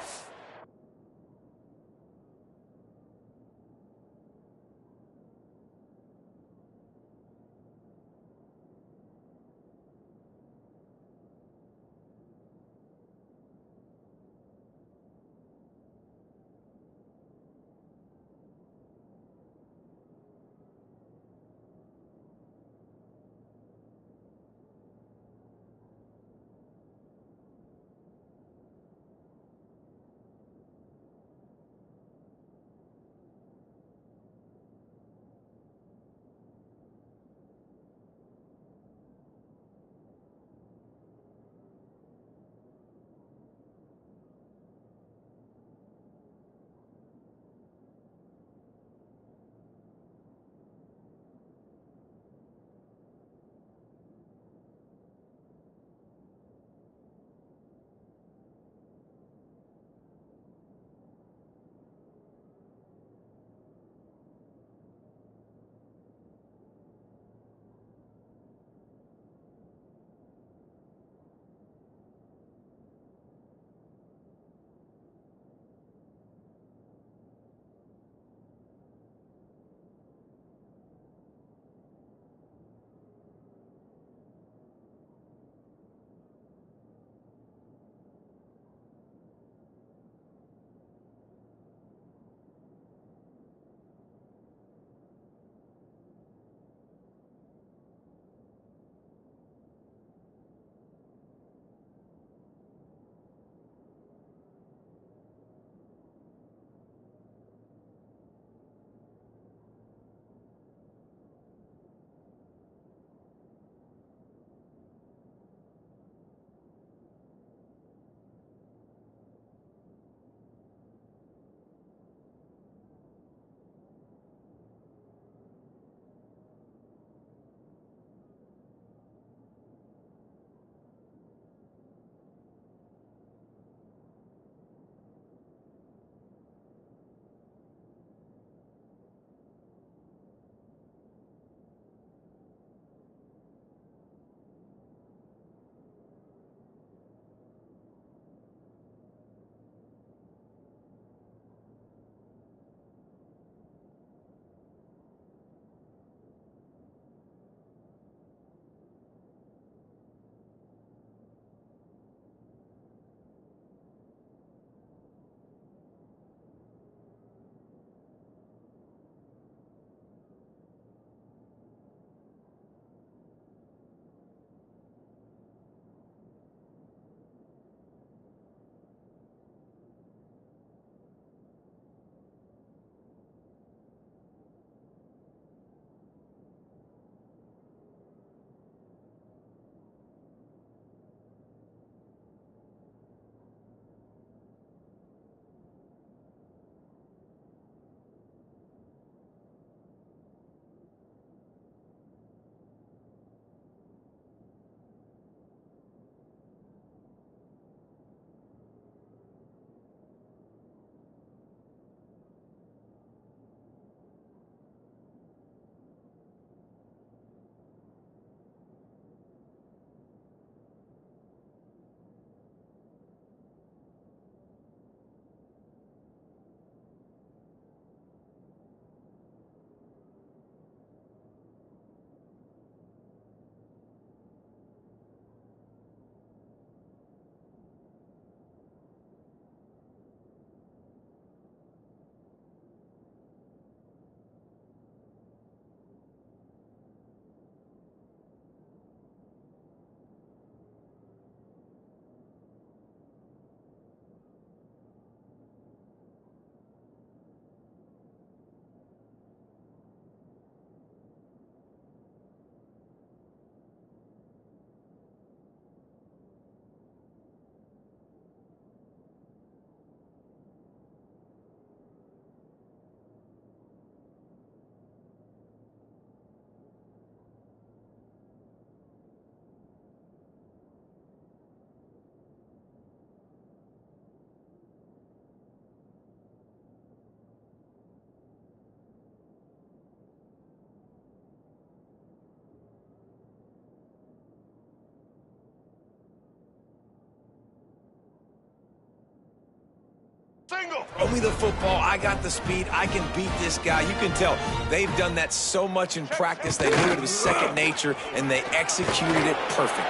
Throw me the football. I got the speed. I can beat this guy. You can tell they've done that so much in practice. They knew it was second nature, and they executed it perfectly.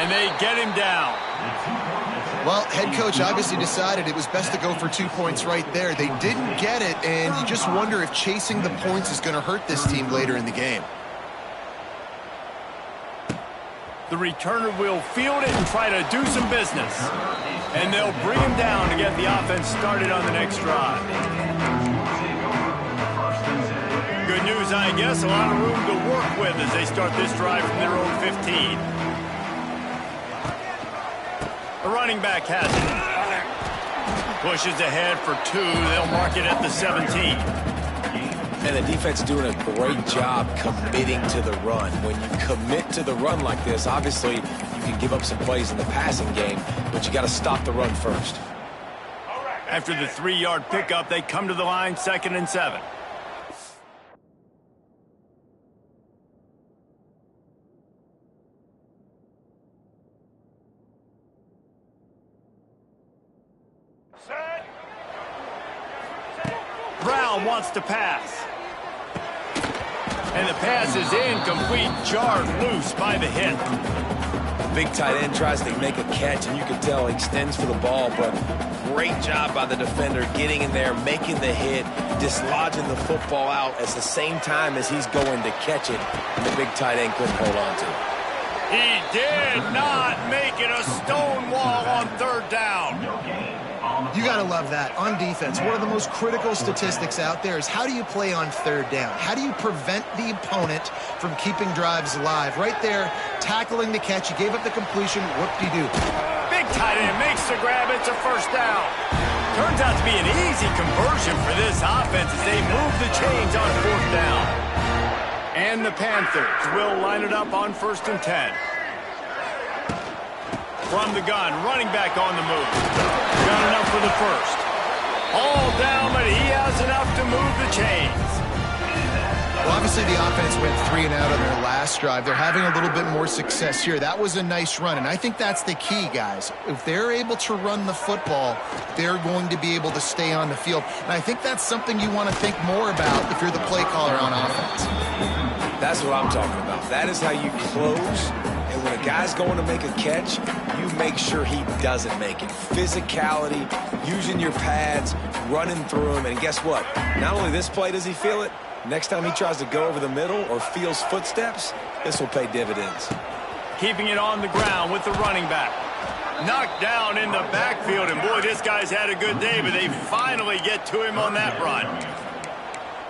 And they get him down. Well, head coach obviously decided it was best to go for 2 points right there. They didn't get it, and you just wonder if chasing the points is going to hurt this team later in the game. The returner will field it and try to do some business. And they'll bring him down to get the offense started on the next drive. Good news, I guess. A lot of room to work with as they start this drive from their own 15. The running back has it. Pushes ahead for 2. They'll mark it at the 17. And the defense doing a great job committing to the run. When you commit to the run like this, obviously you can give up some plays in the passing game, but you got to stop the run first. After the 3-yard pickup, they come to the line, 2nd and 7. Brown wants to pass. And the pass is incomplete, jarred loose by the hit. Big tight end tries to make a catch, and you can tell he extends for the ball, but great job by the defender getting in there, making the hit, dislodging the football out at the same time as he's going to catch it, and the big tight end couldn't hold on to it. He did not make it a stone wall on 3rd down. You got to love that. On defense, one of the most critical statistics out there is how do you play on 3rd down? How do you prevent the opponent from keeping drives alive? Right there, tackling the catch. You gave up the completion. Whoop-de-doo. Big tight end makes the grab. It's a 1st down. Turns out to be an easy conversion for this offense as they move the chains on 4th down. And the Panthers will line it up on 1st and 10. From the gun, running back on the move. Got enough for the 1st. All down, but he has enough to move the chains. Well, obviously the offense went 3 and out on their last drive. They're having a little bit more success here. That was a nice run, and I think that's the key, guys. If they're able to run the football, they're going to be able to stay on the field. And I think that's something you want to think more about if you're the play caller on offense. That's what I'm talking about. That is how you close. And when a guy's going to make a catch, you make sure he doesn't make it. Physicality, using your pads, running through him. And guess what? Not only this play does he feel it, next time he tries to go over the middle or feels footsteps, this will pay dividends. Keeping it on the ground with the running back. Knocked down in the backfield, and boy, this guy's had a good day, but they finally get to him on that run.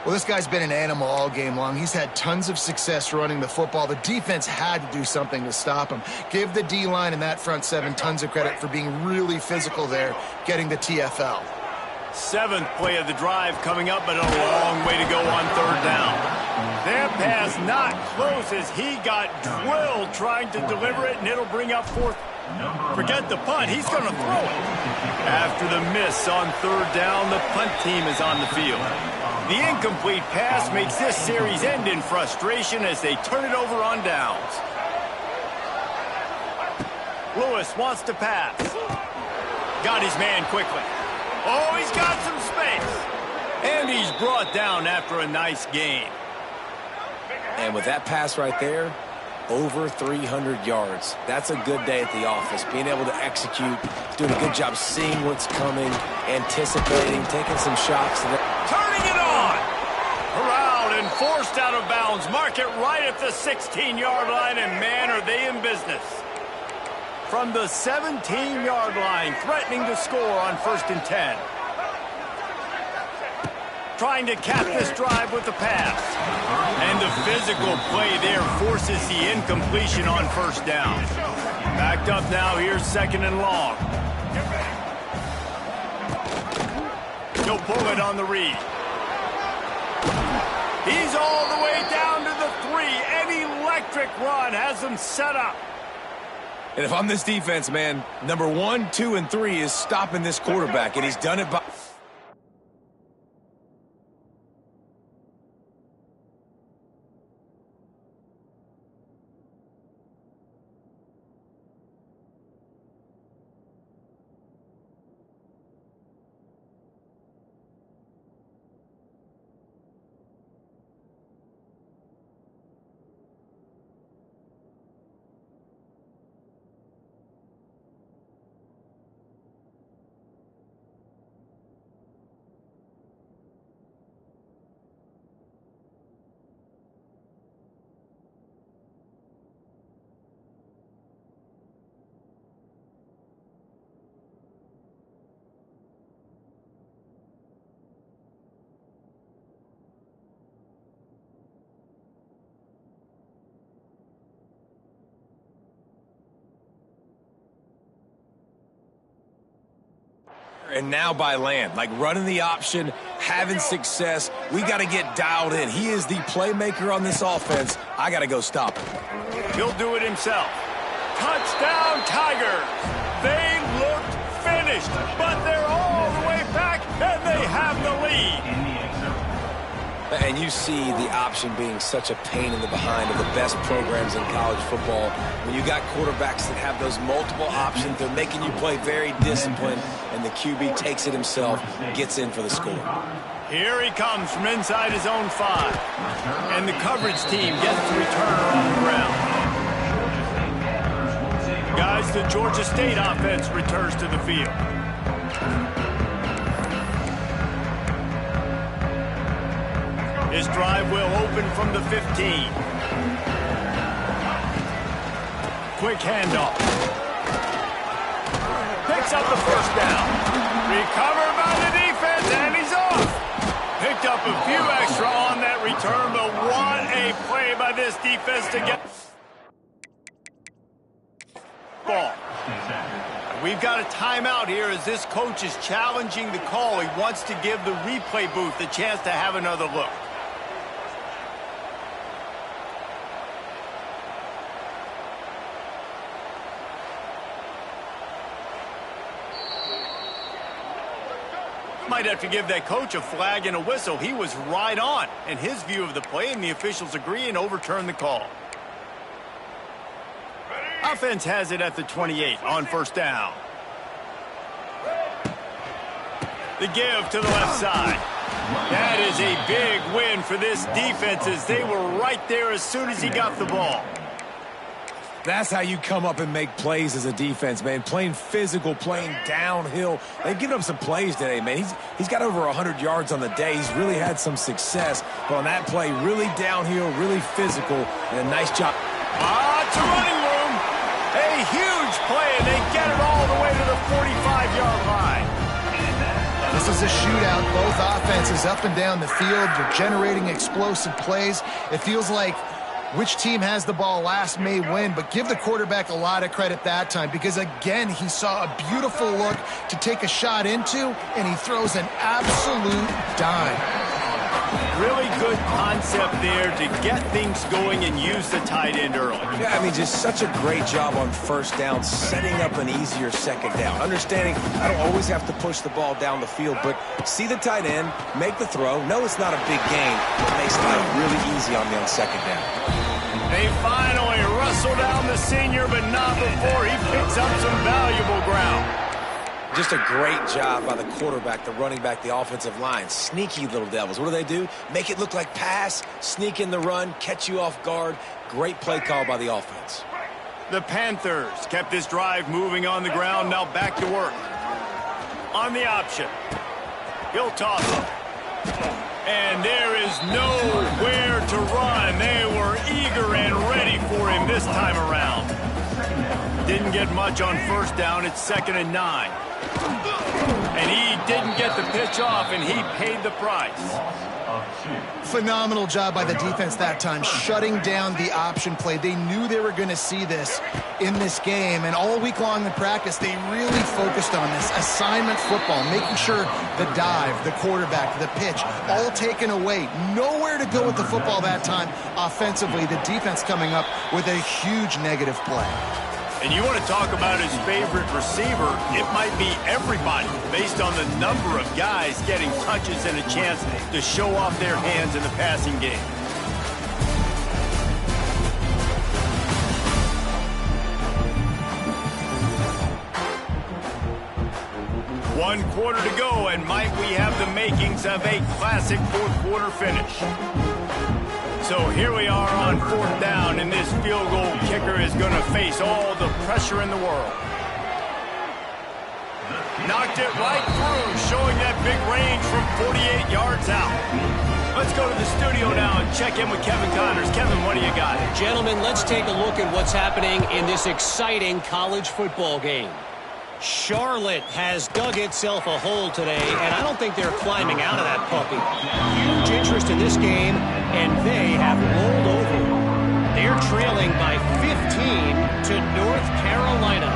Well, this guy's been an animal all game long. He's had tons of success running the football. The defense had to do something to stop him. Give the D-line and that front 7 tons of credit for being really physical there, getting the TFL. 7th play of the drive coming up, but a long way to go on 3rd down. That pass not close as he got drilled trying to deliver it, and it'll bring up 4th. Forget the punt. He's going to throw it. After the miss on 3rd down, the punt team is on the field. The incomplete pass makes this series end in frustration as they turn it over on downs. Lewis wants to pass. Got his man quickly. Oh, he's got some space. And he's brought down after a nice gain. And with that pass right there, over 300 yards. That's a good day at the office. Being able to execute, doing a good job seeing what's coming, anticipating, taking some shots. Turning it on. Corralled and forced out of bounds. Mark it right at the 16-yard line, and man, are they in business. From the 17-yard line, threatening to score on 1st and 10. Trying to cap this drive with the pass. And the physical play there forces the incompletion on 1st down. Backed up now, here's 2nd and long. He'll pull it on the read. He's all the way down to the 3. An electric run has him set up. And if I'm this defense, man, number 1, 2, and 3 is stopping this quarterback, and he's done it by... and now by land. Like running the option, having success. We got to get dialed in. He is the playmaker on this offense. I got to go stop him. He'll do it himself. Touchdown, Tigers! They looked finished, but they're all the way back, and they have the lead. And you see the option being such a pain in the behind of the best programs in college football. When you got quarterbacks that have those multiple options, they're making you play very disciplined, and the QB takes it himself, gets in for the score. Here he comes from inside his own 5. And the coverage team gets the returner on the ground. Guys, the Georgia State offense returns to the field. His drive will open from the 15. Quick handoff. Picks up the first down. Recovered by the defense, and he's off. Picked up a few extra on that return, but what a play by this defense to get ball. We've got a timeout here as this coach is challenging the call. He wants to give the replay booth a chance to have another look. Might have to give that coach a flag and a whistle. He was right on in his view of the play, and the officials agree and overturn the call. Offense has it at the 28 on first down. The give to the left side. That is a big win for this defense as they were right there as soon as he got the ball. That's how you come up and make plays as a defense, man. Playing physical, playing downhill. They've given up some plays today, man. He's got over 100 yards on the day. He's really had some success. But on that play, really downhill, really physical, and a nice job. It's a running room. A huge play, and they get it all the way to the 45-yard line. This is a shootout. Both offenses up and down the field. They're generating explosive plays. It feels like which team has the ball last may win, but give the quarterback a lot of credit that time because, again, he saw a beautiful look to take a shot into, and he throws an absolute dime. Really good concept there to get things going and use the tight end early. Yeah, I mean, just such a great job on first down, setting up an easier second down. Understanding I don't always have to push the ball down the field, but see the tight end, make the throw. No, it's not a big gain, but makes life really easy on me on second down. They finally wrestle down the senior, but not before he picks up some valuable ground. Just a great job by the quarterback, the running back, the offensive line. Sneaky little devils. What do? Make it look like pass, sneak in the run, catch you off guard. Great play call by the offense. The Panthers kept this drive moving on the ground. Now back to work. On the option. He'll toss it. And there is nowhere to run. They were eager and ready for him this time around. Didn't get much on first down. It's 2nd and 9. And he didn't get the pitch off, and he paid the price. Phenomenal job by the defense that time, shutting down the option play. They knew they were going to see this in this game, and all week long in practice, they really focused on this assignment football, making sure the dive, the quarterback, the pitch, all taken away. Nowhere to go with the football that time offensively. The defense coming up with a huge negative play. And you want to talk about his favorite receiver, it might be everybody based on the number of guys getting touches and a chance to show off their hands in the passing game. One quarter to go, and might we have the makings of a classic fourth-quarter finish. So here we are on 4th down, and this field goal kicker is going to face all the pressure in the world. Knocked it right through, showing that big range from 48 yards out. Let's go to the studio now and check in with Kevin Connors. Kevin, what do you got? Gentlemen, let's take a look at what's happening in this exciting college football game. Charlotte has dug itself a hole today, and I don't think they're climbing out of that puppy. Huge interest in this game, and they have rolled over. They're trailing by 15 to North Carolina.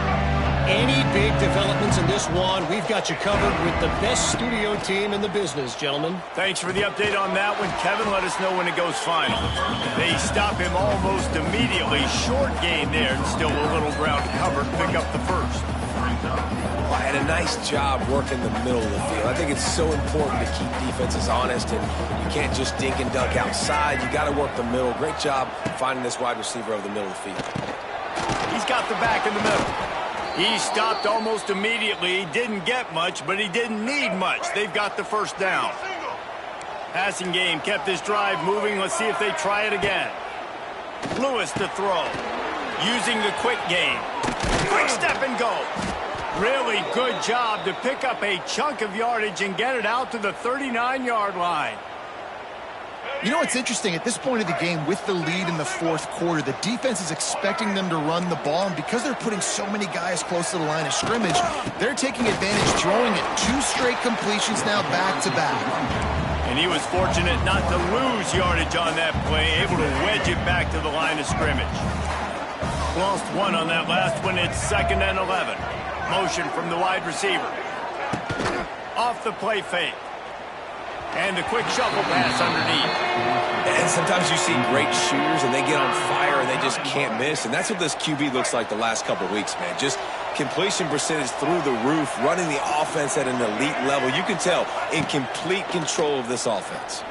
Any big developments in this one, we've got you covered with the best studio team in the business, gentlemen. Thanks for the update on that one. Kevin, let us know when it goes final. They stop him almost immediately. Short gain there, and still a little ground to cover to pick up the first. Well, and a nice job working the middle of the field. I think it's so important to keep defenses honest, and you can't just dink and dunk outside. You got to work the middle. Great job finding this wide receiver over the middle of the field. He's got the back in the middle. He stopped almost immediately. He didn't get much, but he didn't need much. They've got the first down. Passing game kept this drive moving. Let's see if they try it again. Lewis to throw. Using the quick game. Quick step and go. Really good job to pick up a chunk of yardage and get it out to the 39-yard line. You know what's interesting? At this point of the game, with the lead in the fourth quarter, the defense is expecting them to run the ball, and because they're putting so many guys close to the line of scrimmage, they're taking advantage, throwing it 2 straight completions now back-to-back. And he was fortunate not to lose yardage on that play, able to wedge it back to the line of scrimmage. Lost 1 on that last one. It's 2nd and 11. Motion from the wide receiver. Off the play fake. And the quick shuffle pass underneath. And sometimes you see great shooters, and they get on fire, and they just can't miss. And that's what this QB looks like the last couple of weeks, man. Just completion percentage through the roof, running the offense at an elite level. You can tell in complete control of this offense.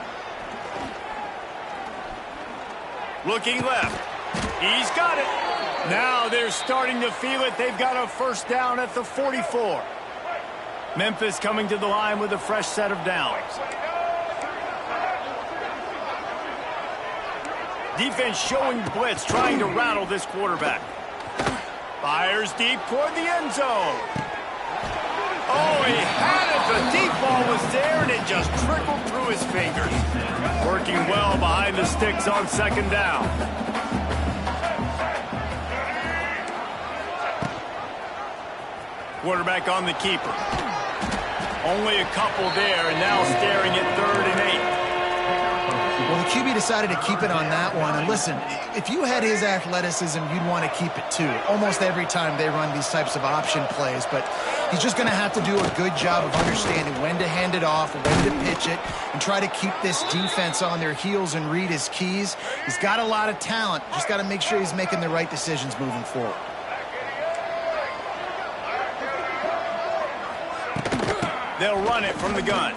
Looking left. He's got it. Now they're starting to feel it. They've got a first down at the 44. Memphis coming to the line with a fresh set of downs. Defense showing blitz, trying to rattle this quarterback. Fires deep toward the end zone. Oh, he had it. The deep ball was there, and it just trickled through his fingers. Working well behind the sticks on 2nd down. Quarterback on the keeper. Only a couple there, and now staring at 3rd and 8. Well, the QB decided to keep it on that one. And listen, if you had his athleticism, you'd want to keep it too. Almost every time they run these types of option plays. But he's just going to have to do a good job of understanding when to hand it off, when to pitch it, and try to keep this defense on their heels and read his keys. He's got a lot of talent. Just got to make sure he's making the right decisions moving forward. They'll run it from the gun.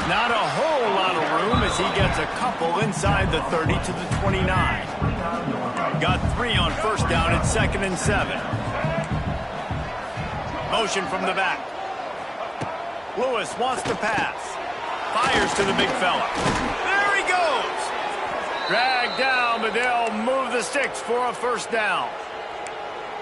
Not a whole lot of room as he gets a couple inside the 30 to the 29. Got 3 on first down at 2nd and 7. Motion from the back. Lewis wants to pass. Fires to the big fella. There he goes. Dragged down, but they'll move the sticks for a first down.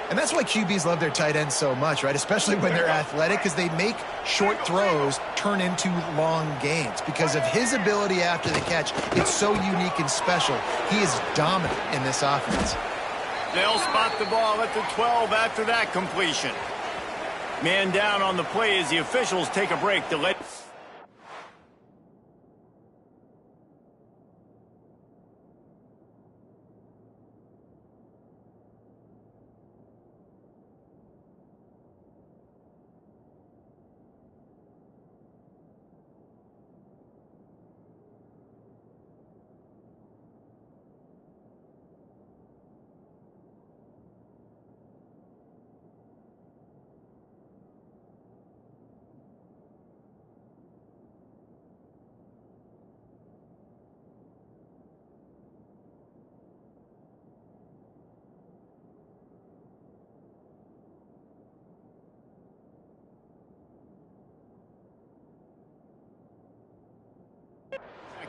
And that's why QBs love their tight ends so much, right? Especially when they're athletic, because they make short throws turn into long gains. Because of his ability after the catch, it's so unique and special. He is dominant in this offense. They'll spot the ball at the 12 after that completion. Man down on the play as the officials take a break to let...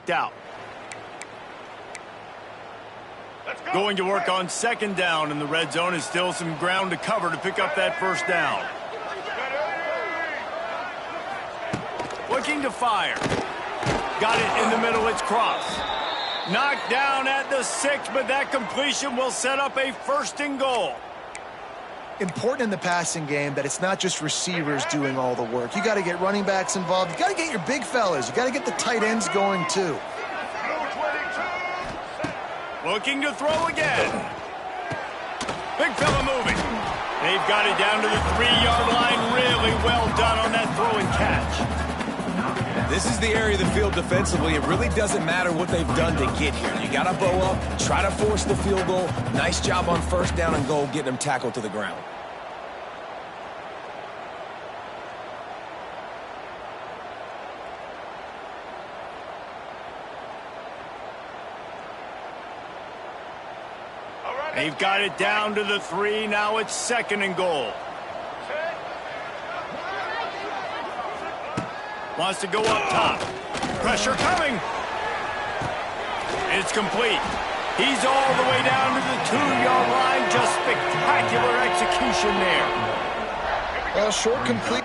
out. Going to work on 2nd down in the red zone, and still some ground to cover to pick up that first down. Looking to fire. Got it in the middle, it's cross. Knocked down at the 6, but that completion will set up a 1st and goal. Important in the passing game that it's not just receivers doing all the work. You got to get running backs involved. You got to get your big fellas. You got to get the tight ends going too. Looking to throw again. Big fella moving. They've got it down to the 3-yard line. Really well done on that throw and catch. This is the area of the field defensively. It really doesn't matter what they've done to get here. You got to bow up, try to force the field goal. Nice job on first down and goal, getting them tackled to the ground. They've got it down to the 3. Now it's 2nd and goal. Wants to go up top. Pressure coming. It's complete. He's all the way down to the 2-yard line. Just spectacular execution there. Short complete.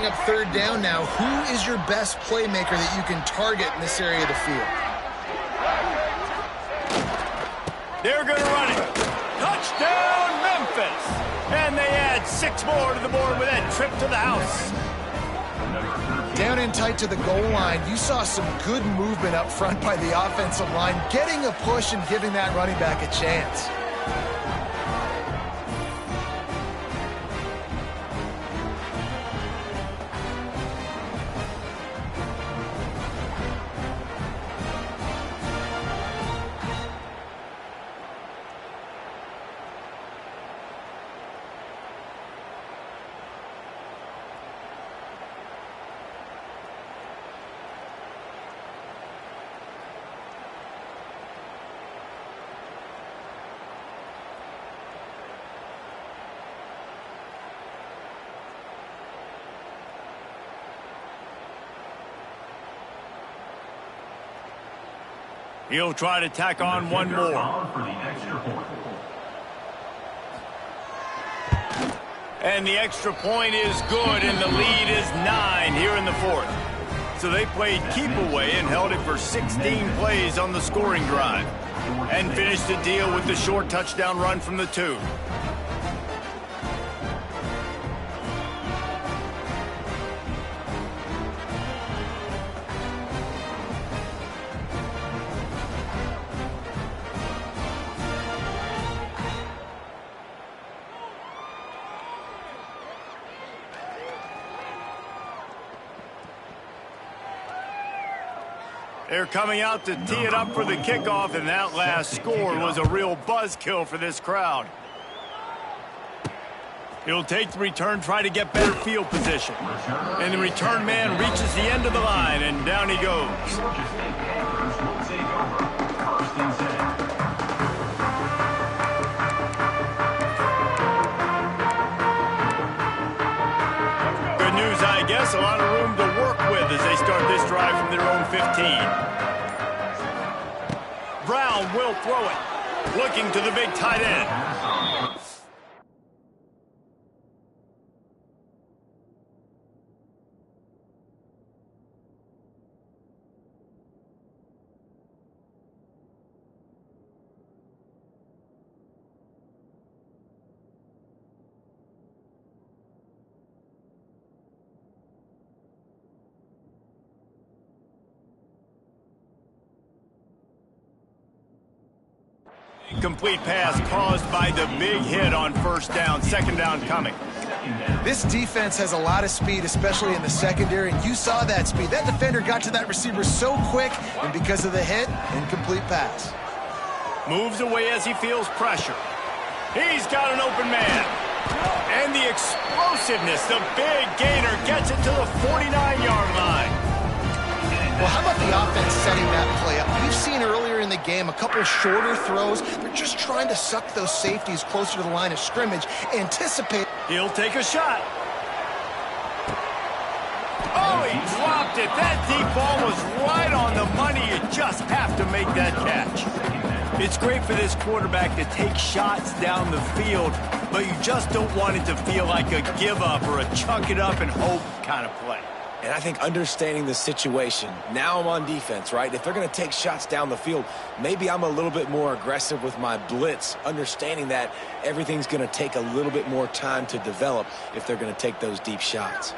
Up third down now. Who is your best playmaker that you can target in this area of the field? They're going to run it. Touchdown, Memphis! And they add 6 more to the board with that trip to the house. Down in tight to the goal line, you saw some good movement up front by the offensive line, getting a push and giving that running back a chance. He'll try to tack on one more. And the extra point is good, and the lead is 9 here in the 4th. So they played keep away and held it for 16 plays on the scoring drive. And finished the deal with the short touchdown run from the 2. They're coming out to tee it up for the kickoff, and that last score was a real buzzkill for this crowd. He'll take the return, try to get better field position. And the return man reaches the end of the line, and down he goes. Good news, I guess. A lot of room to work with as they start this drive from their own 15. Brown will throw it. Looking to the big tight end. Complete pass caused by the big hit on first down. Second down coming. This defense has a lot of speed, especially in the secondary, and you saw that speed. That defender got to that receiver so quick, and because of the hit, incomplete pass. Moves away as he feels pressure. He's got an open man. And the explosiveness, the big gainer gets it to the 49-yard line. Well, how about the offense setting that play up? We've seen earlier in the game a couple shorter throws. They're just trying to suck those safeties closer to the line of scrimmage. Anticipate. He'll take a shot. Oh, he dropped it. That deep ball was right on the money. You just have to make that catch. It's great for this quarterback to take shots down the field, but you just don't want it to feel like a give-up or a chuck it up and hope kind of play. And I think understanding the situation, now I'm on defense, right? If they're going to take shots down the field, maybe I'm a little bit more aggressive with my blitz, understanding that everything's going to take a little bit more time to develop if they're going to take those deep shots.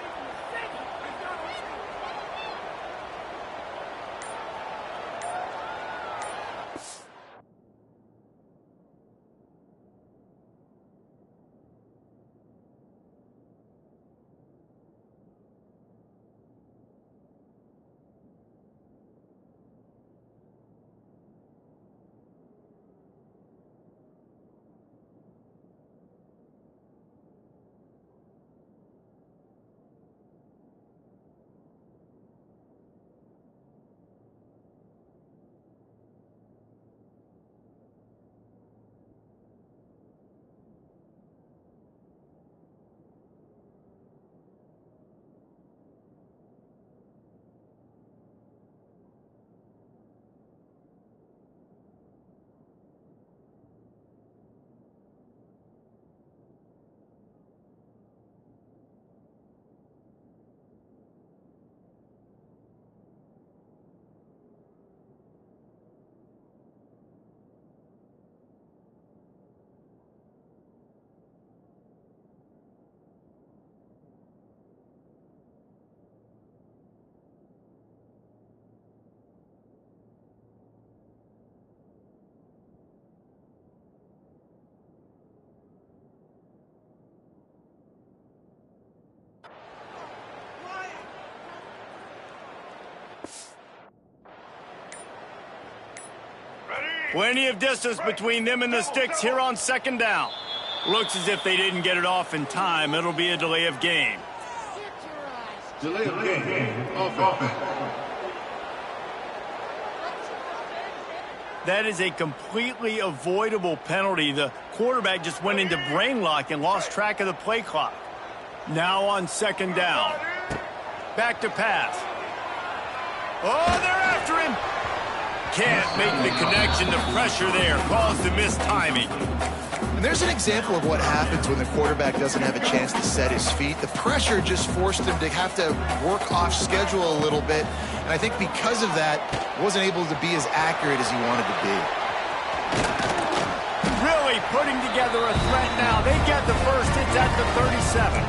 Plenty of distance between them and the sticks here on second down. Looks as if they didn't get it off in time. It'll be a delay of game. Delay of game. Offense. That is a completely avoidable penalty. The quarterback just went into brain lock and lost track of the play clock. Now on second down. Back to pass. Oh, they're after him. Can't make the connection. The pressure there caused the missed timing. And there's an example of what happens when the quarterback doesn't have a chance to set his feet. The pressure just forced him to have to work off schedule a little bit. And I think because of that, wasn't able to be as accurate as he wanted to be. Really putting together a threat now. They get the first. It's at the 37.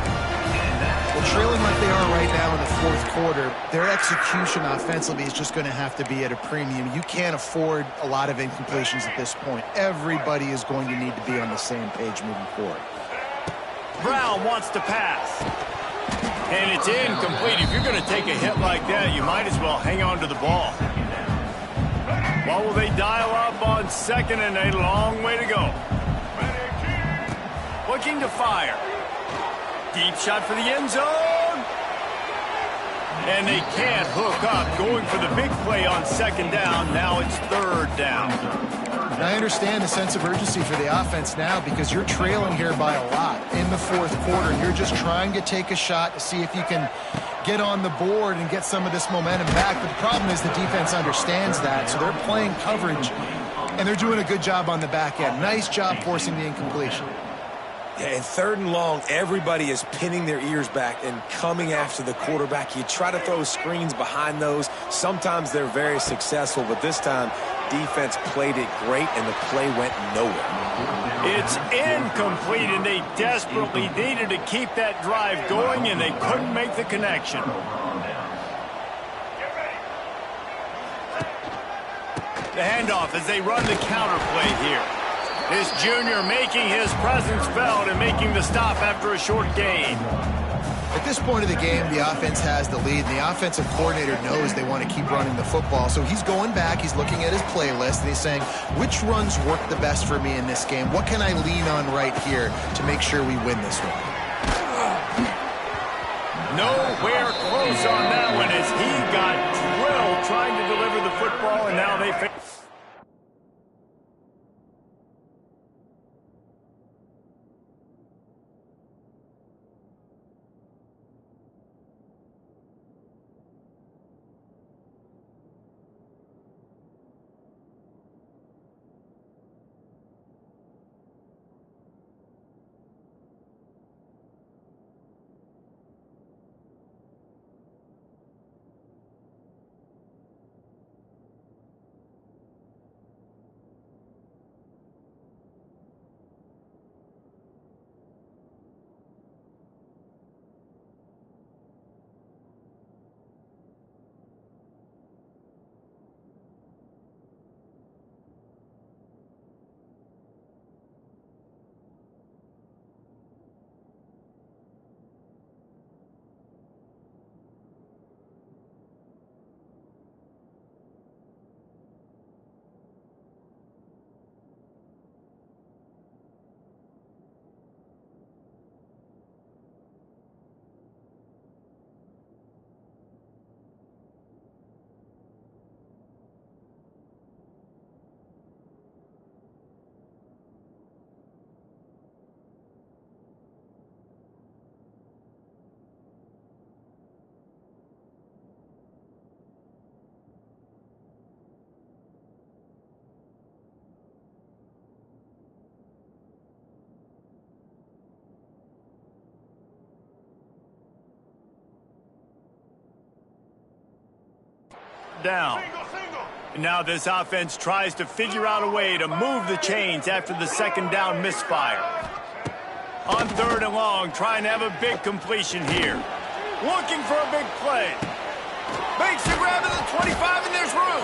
Well, trailing like they are right now in the fourth quarter, their execution offensively is just going to have to be at a premium. You can't afford a lot of incompletions at this point. Everybody is going to need to be on the same page moving forward. Brown wants to pass. And it's incomplete. If you're going to take a hit like that, you might as well hang on to the ball. What will they dial up on second and a long way to go? Looking to fire. Deep shot for the end zone. And they can't hook up. Going for the big play on second down. Now it's third down. And I understand the sense of urgency for the offense now because you're trailing here by a lot in the fourth quarter. You're just trying to take a shot to see if you can get on the board and get some of this momentum back. But the problem is the defense understands that, so they're playing coverage, and they're doing a good job on the back end. Nice job forcing the incompletion. Yeah, and third and long, everybody is pinning their ears back and coming after the quarterback. You try to throw screens behind those. Sometimes they're very successful, but this time, defense played it great, and the play went nowhere. It's incomplete, and they desperately needed to keep that drive going, and they couldn't make the connection. The handoff as they run the counter play here. This junior making his presence felt and making the stop after a short gain. At this point of the game, the offense has the lead, and the offensive coordinator knows they want to keep running the football. So he's going back, he's looking at his playlist, and he's saying, which runs work the best for me in this game? What can I lean on right here to make sure we win this one? Nowhere close on that one as he got drilled trying to deliver the football, and now they face. Down. Now this offense tries to figure out a way to move the chains after the second down misfire. On third and long, trying to have a big completion here. Looking for a big play. Makes the grab at the 25, and there's room.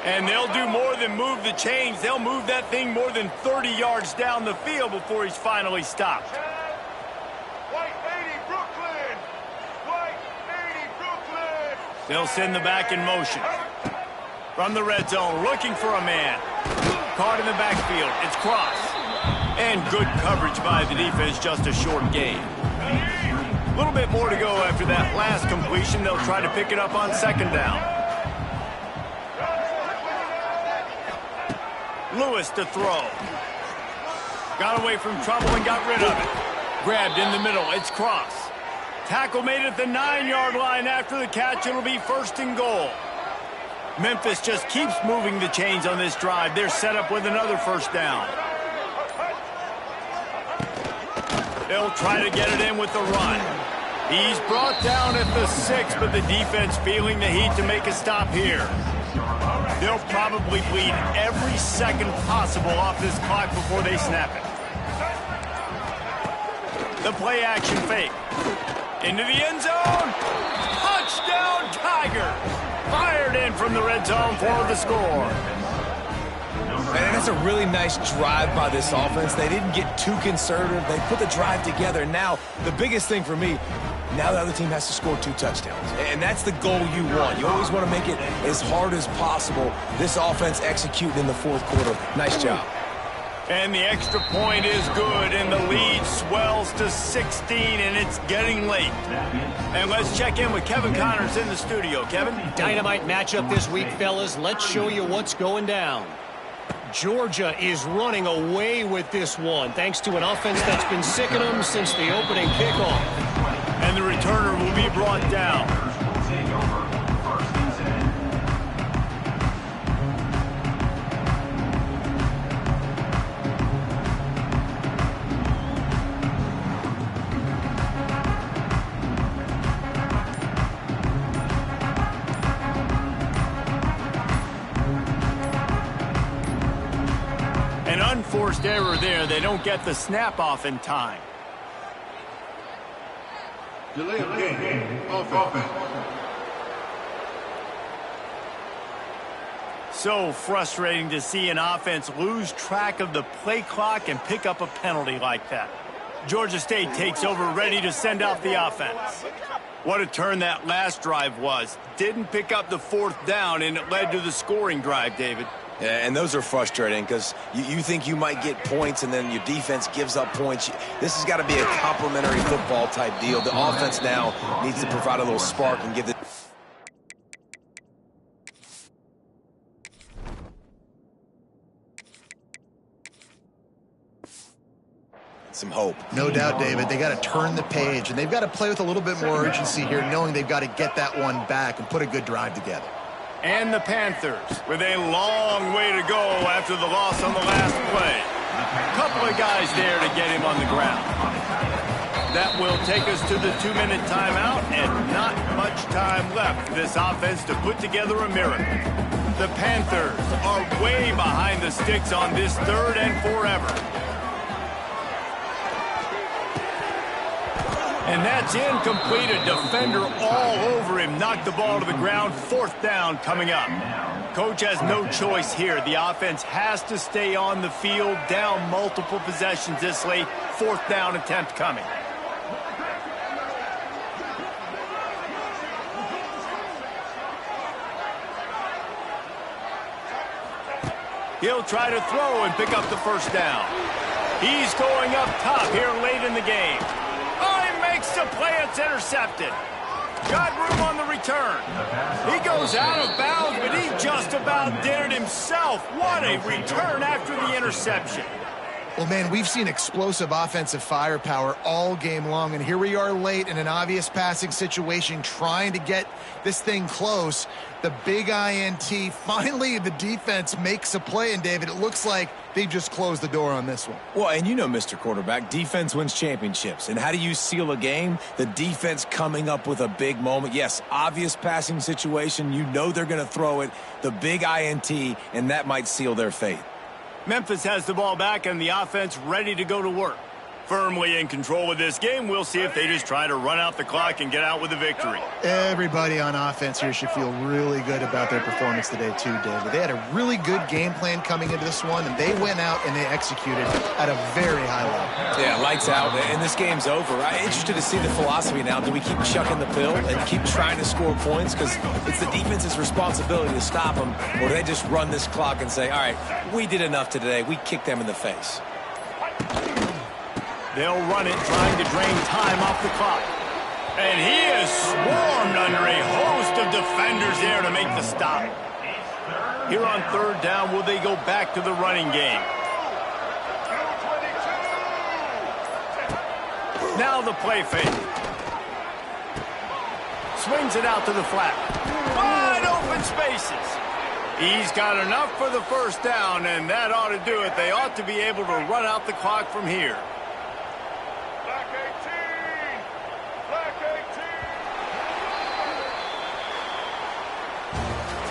And they'll do more than move the chains. They'll move that thing more than 30 yards down the field before he's finally stopped. They'll send the back in motion. From the red zone, looking for a man. Caught in the backfield. It's cross. And good coverage by the defense, just a short gain. A little bit more to go after that last completion. They'll try to pick it up on second down. Lewis to throw. Got away from trouble and got rid of it. Grabbed in the middle. It's cross. Tackle made at the 9-yard line after the catch. It'll be 1st and goal. Memphis just keeps moving the chains on this drive. They're set up with another 1st down. They'll try to get it in with the run. He's brought down at the 6, but the defense feeling the heat to make a stop here. They'll probably bleed every second possible off this clock before they snap it. The play action fake. Into the end zone. Touchdown, Tiger. Fired in from the red zone for the score. And that's a really nice drive by this offense. They didn't get too conservative. They put the drive together. Now, the biggest thing for me, now the other team has to score 2 touchdowns. And that's the goal you want. You always want to make it as hard as possible. This offense executing in the 4th quarter. Nice job. And the extra point is good, and the lead swells to 16, and it's getting late. And let's check in with Kevin Connors in the studio. Kevin? Dynamite matchup this week, fellas. Let's show you what's going down. Georgia is running away with this one, thanks to an offense that's been sicking them since the opening kickoff. And the returner will be brought down. An unforced error there. They don't get the snap off in time. Delay of game. Offense. So frustrating to see an offense lose track of the play clock and pick up a penalty like that. Georgia State takes over, ready to send out the offense. What a turn that last drive was. Didn't pick up the 4th down, and it led to the scoring drive, David. Yeah, and those are frustrating because you think you might get points and then your defense gives up points. This has got to be a complimentary football type deal. The offense now needs to provide a little spark and give the... some hope. No doubt, David. They got to turn the page, and they've got to play with a little bit more urgency here, knowing they've got to get that one back and put a good drive together. And the Panthers with a long way to go after the loss on the last play. A couple of guys there to get him on the ground. That will take us to the 2-minute timeout, and not much time left for this offense to put together a miracle. The Panthers are way behind the sticks on this 3rd and forever. And that's incomplete. A defender all over him. Knocked the ball to the ground. 4th down coming up. Coach has no choice here. The offense has to stay on the field, down multiple possessions this late. 4th down attempt coming. He'll try to throw and pick up the 1st down. He's going up top here late in the game. Makes the play, it's intercepted. Got room on the return. He goes out of bounds, but he just about did it himself. What a return after the interception. Well, man, we've seen explosive offensive firepower all game long, and here we are late in an obvious passing situation trying to get this thing close. The big INT, finally the defense makes a play, and David, it looks like they just closed the door on this one. Well, and you know, Mr. Quarterback, defense wins championships. And how do you seal a game? The defense coming up with a big moment. Yes, obvious passing situation. You know they're going to throw it. The big INT, and that might seal their fate. Memphis has the ball back and the offense ready to go to work. Firmly in control of this game. We'll see if they just try to run out the clock and get out with a victory. Everybody on offense here should feel really good about their performance today too, David. They had a really good game plan coming into this one, and they went out and they executed at a very high level. Yeah, lights out, and this game's over. I'm interested to see the philosophy now. Do we keep chucking the pill and keep trying to score points because it's the defense's responsibility to stop them, or do they just run this clock and say, all right, we did enough today. We kicked them in the face. They'll run it, trying to drain time off the clock. And he is swarmed under a host of defenders there to make the stop. Here on third down, will they go back to the running game? Now the play fake. Swings it out to the flat. Wide open spaces. He's got enough for the first down, and that ought to do it. They ought to be able to run out the clock from here.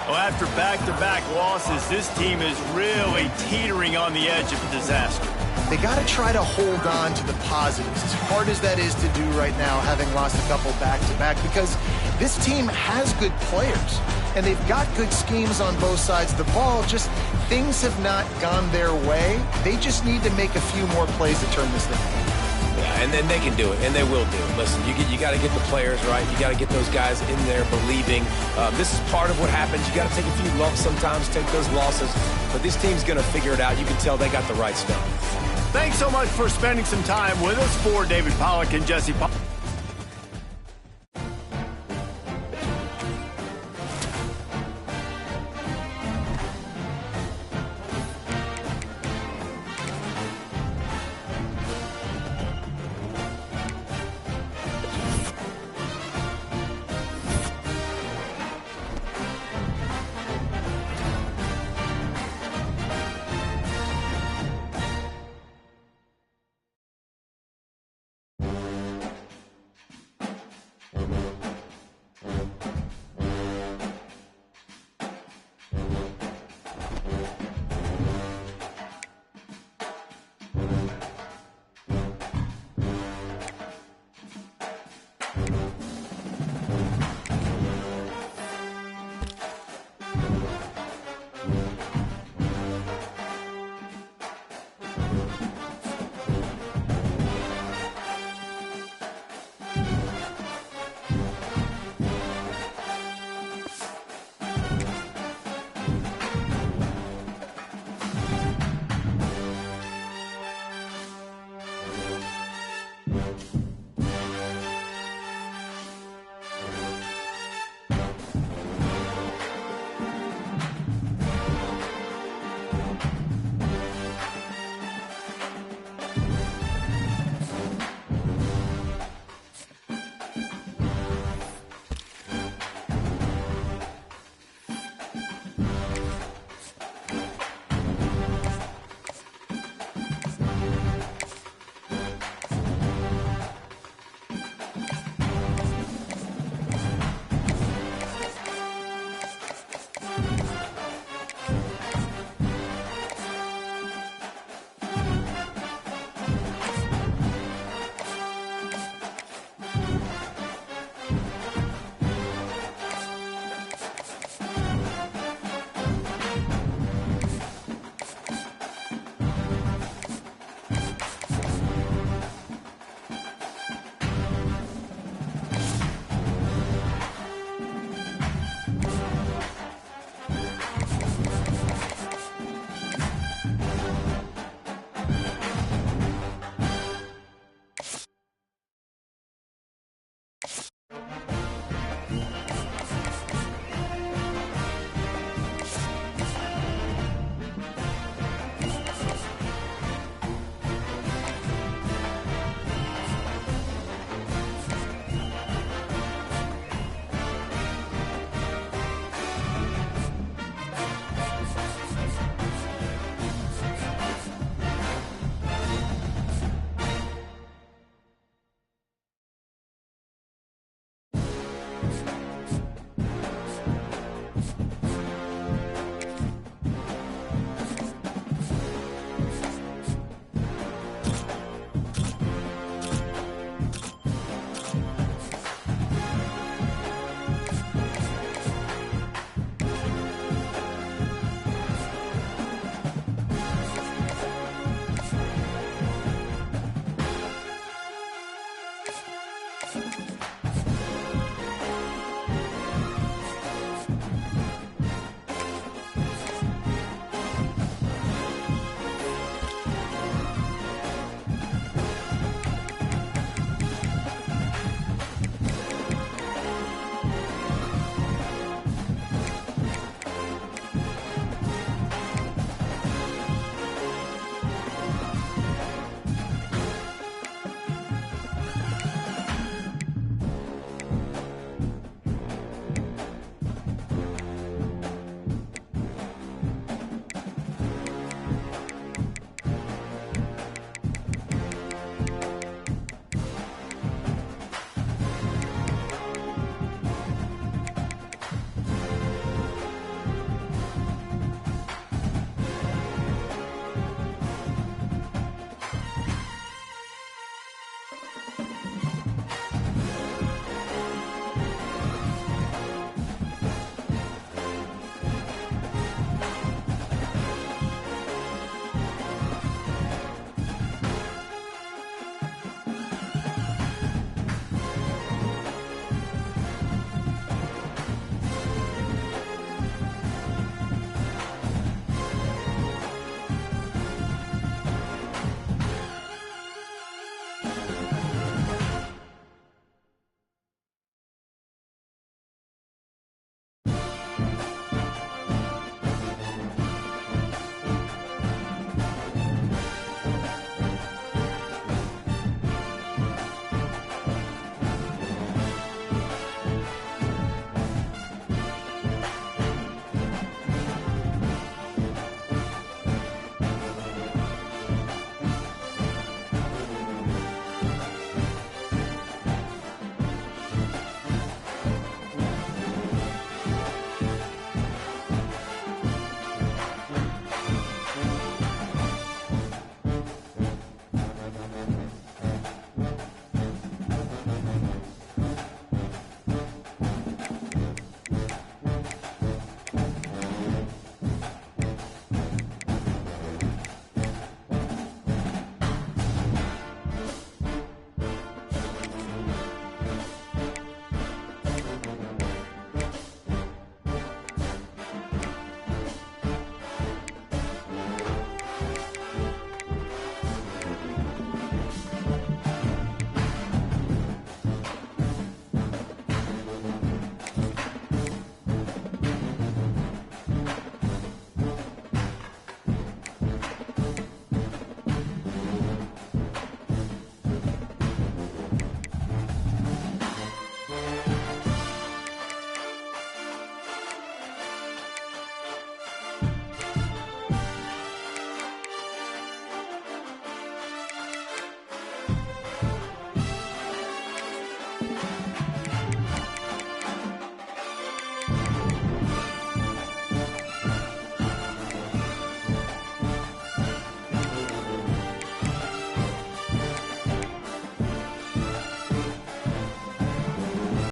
Well, after back-to-back losses, this team is really teetering on the edge of disaster. They got to try to hold on to the positives, as hard as that is to do right now, having lost a couple back-to-back, because this team has good players, and they've got good schemes on both sides of the ball. Just things have not gone their way. They just need to make a few more plays to turn this thing around. Yeah, and then they can do it, and they will do it. Listen, you got to get the players right. You got to get those guys in there believing. This is part of what happens. You got to take a few lumps sometimes, take those losses. But this team's going to figure it out. You can tell they got the right stuff. Thanks so much for spending some time with us. For David Pollack and Jesse Pollack.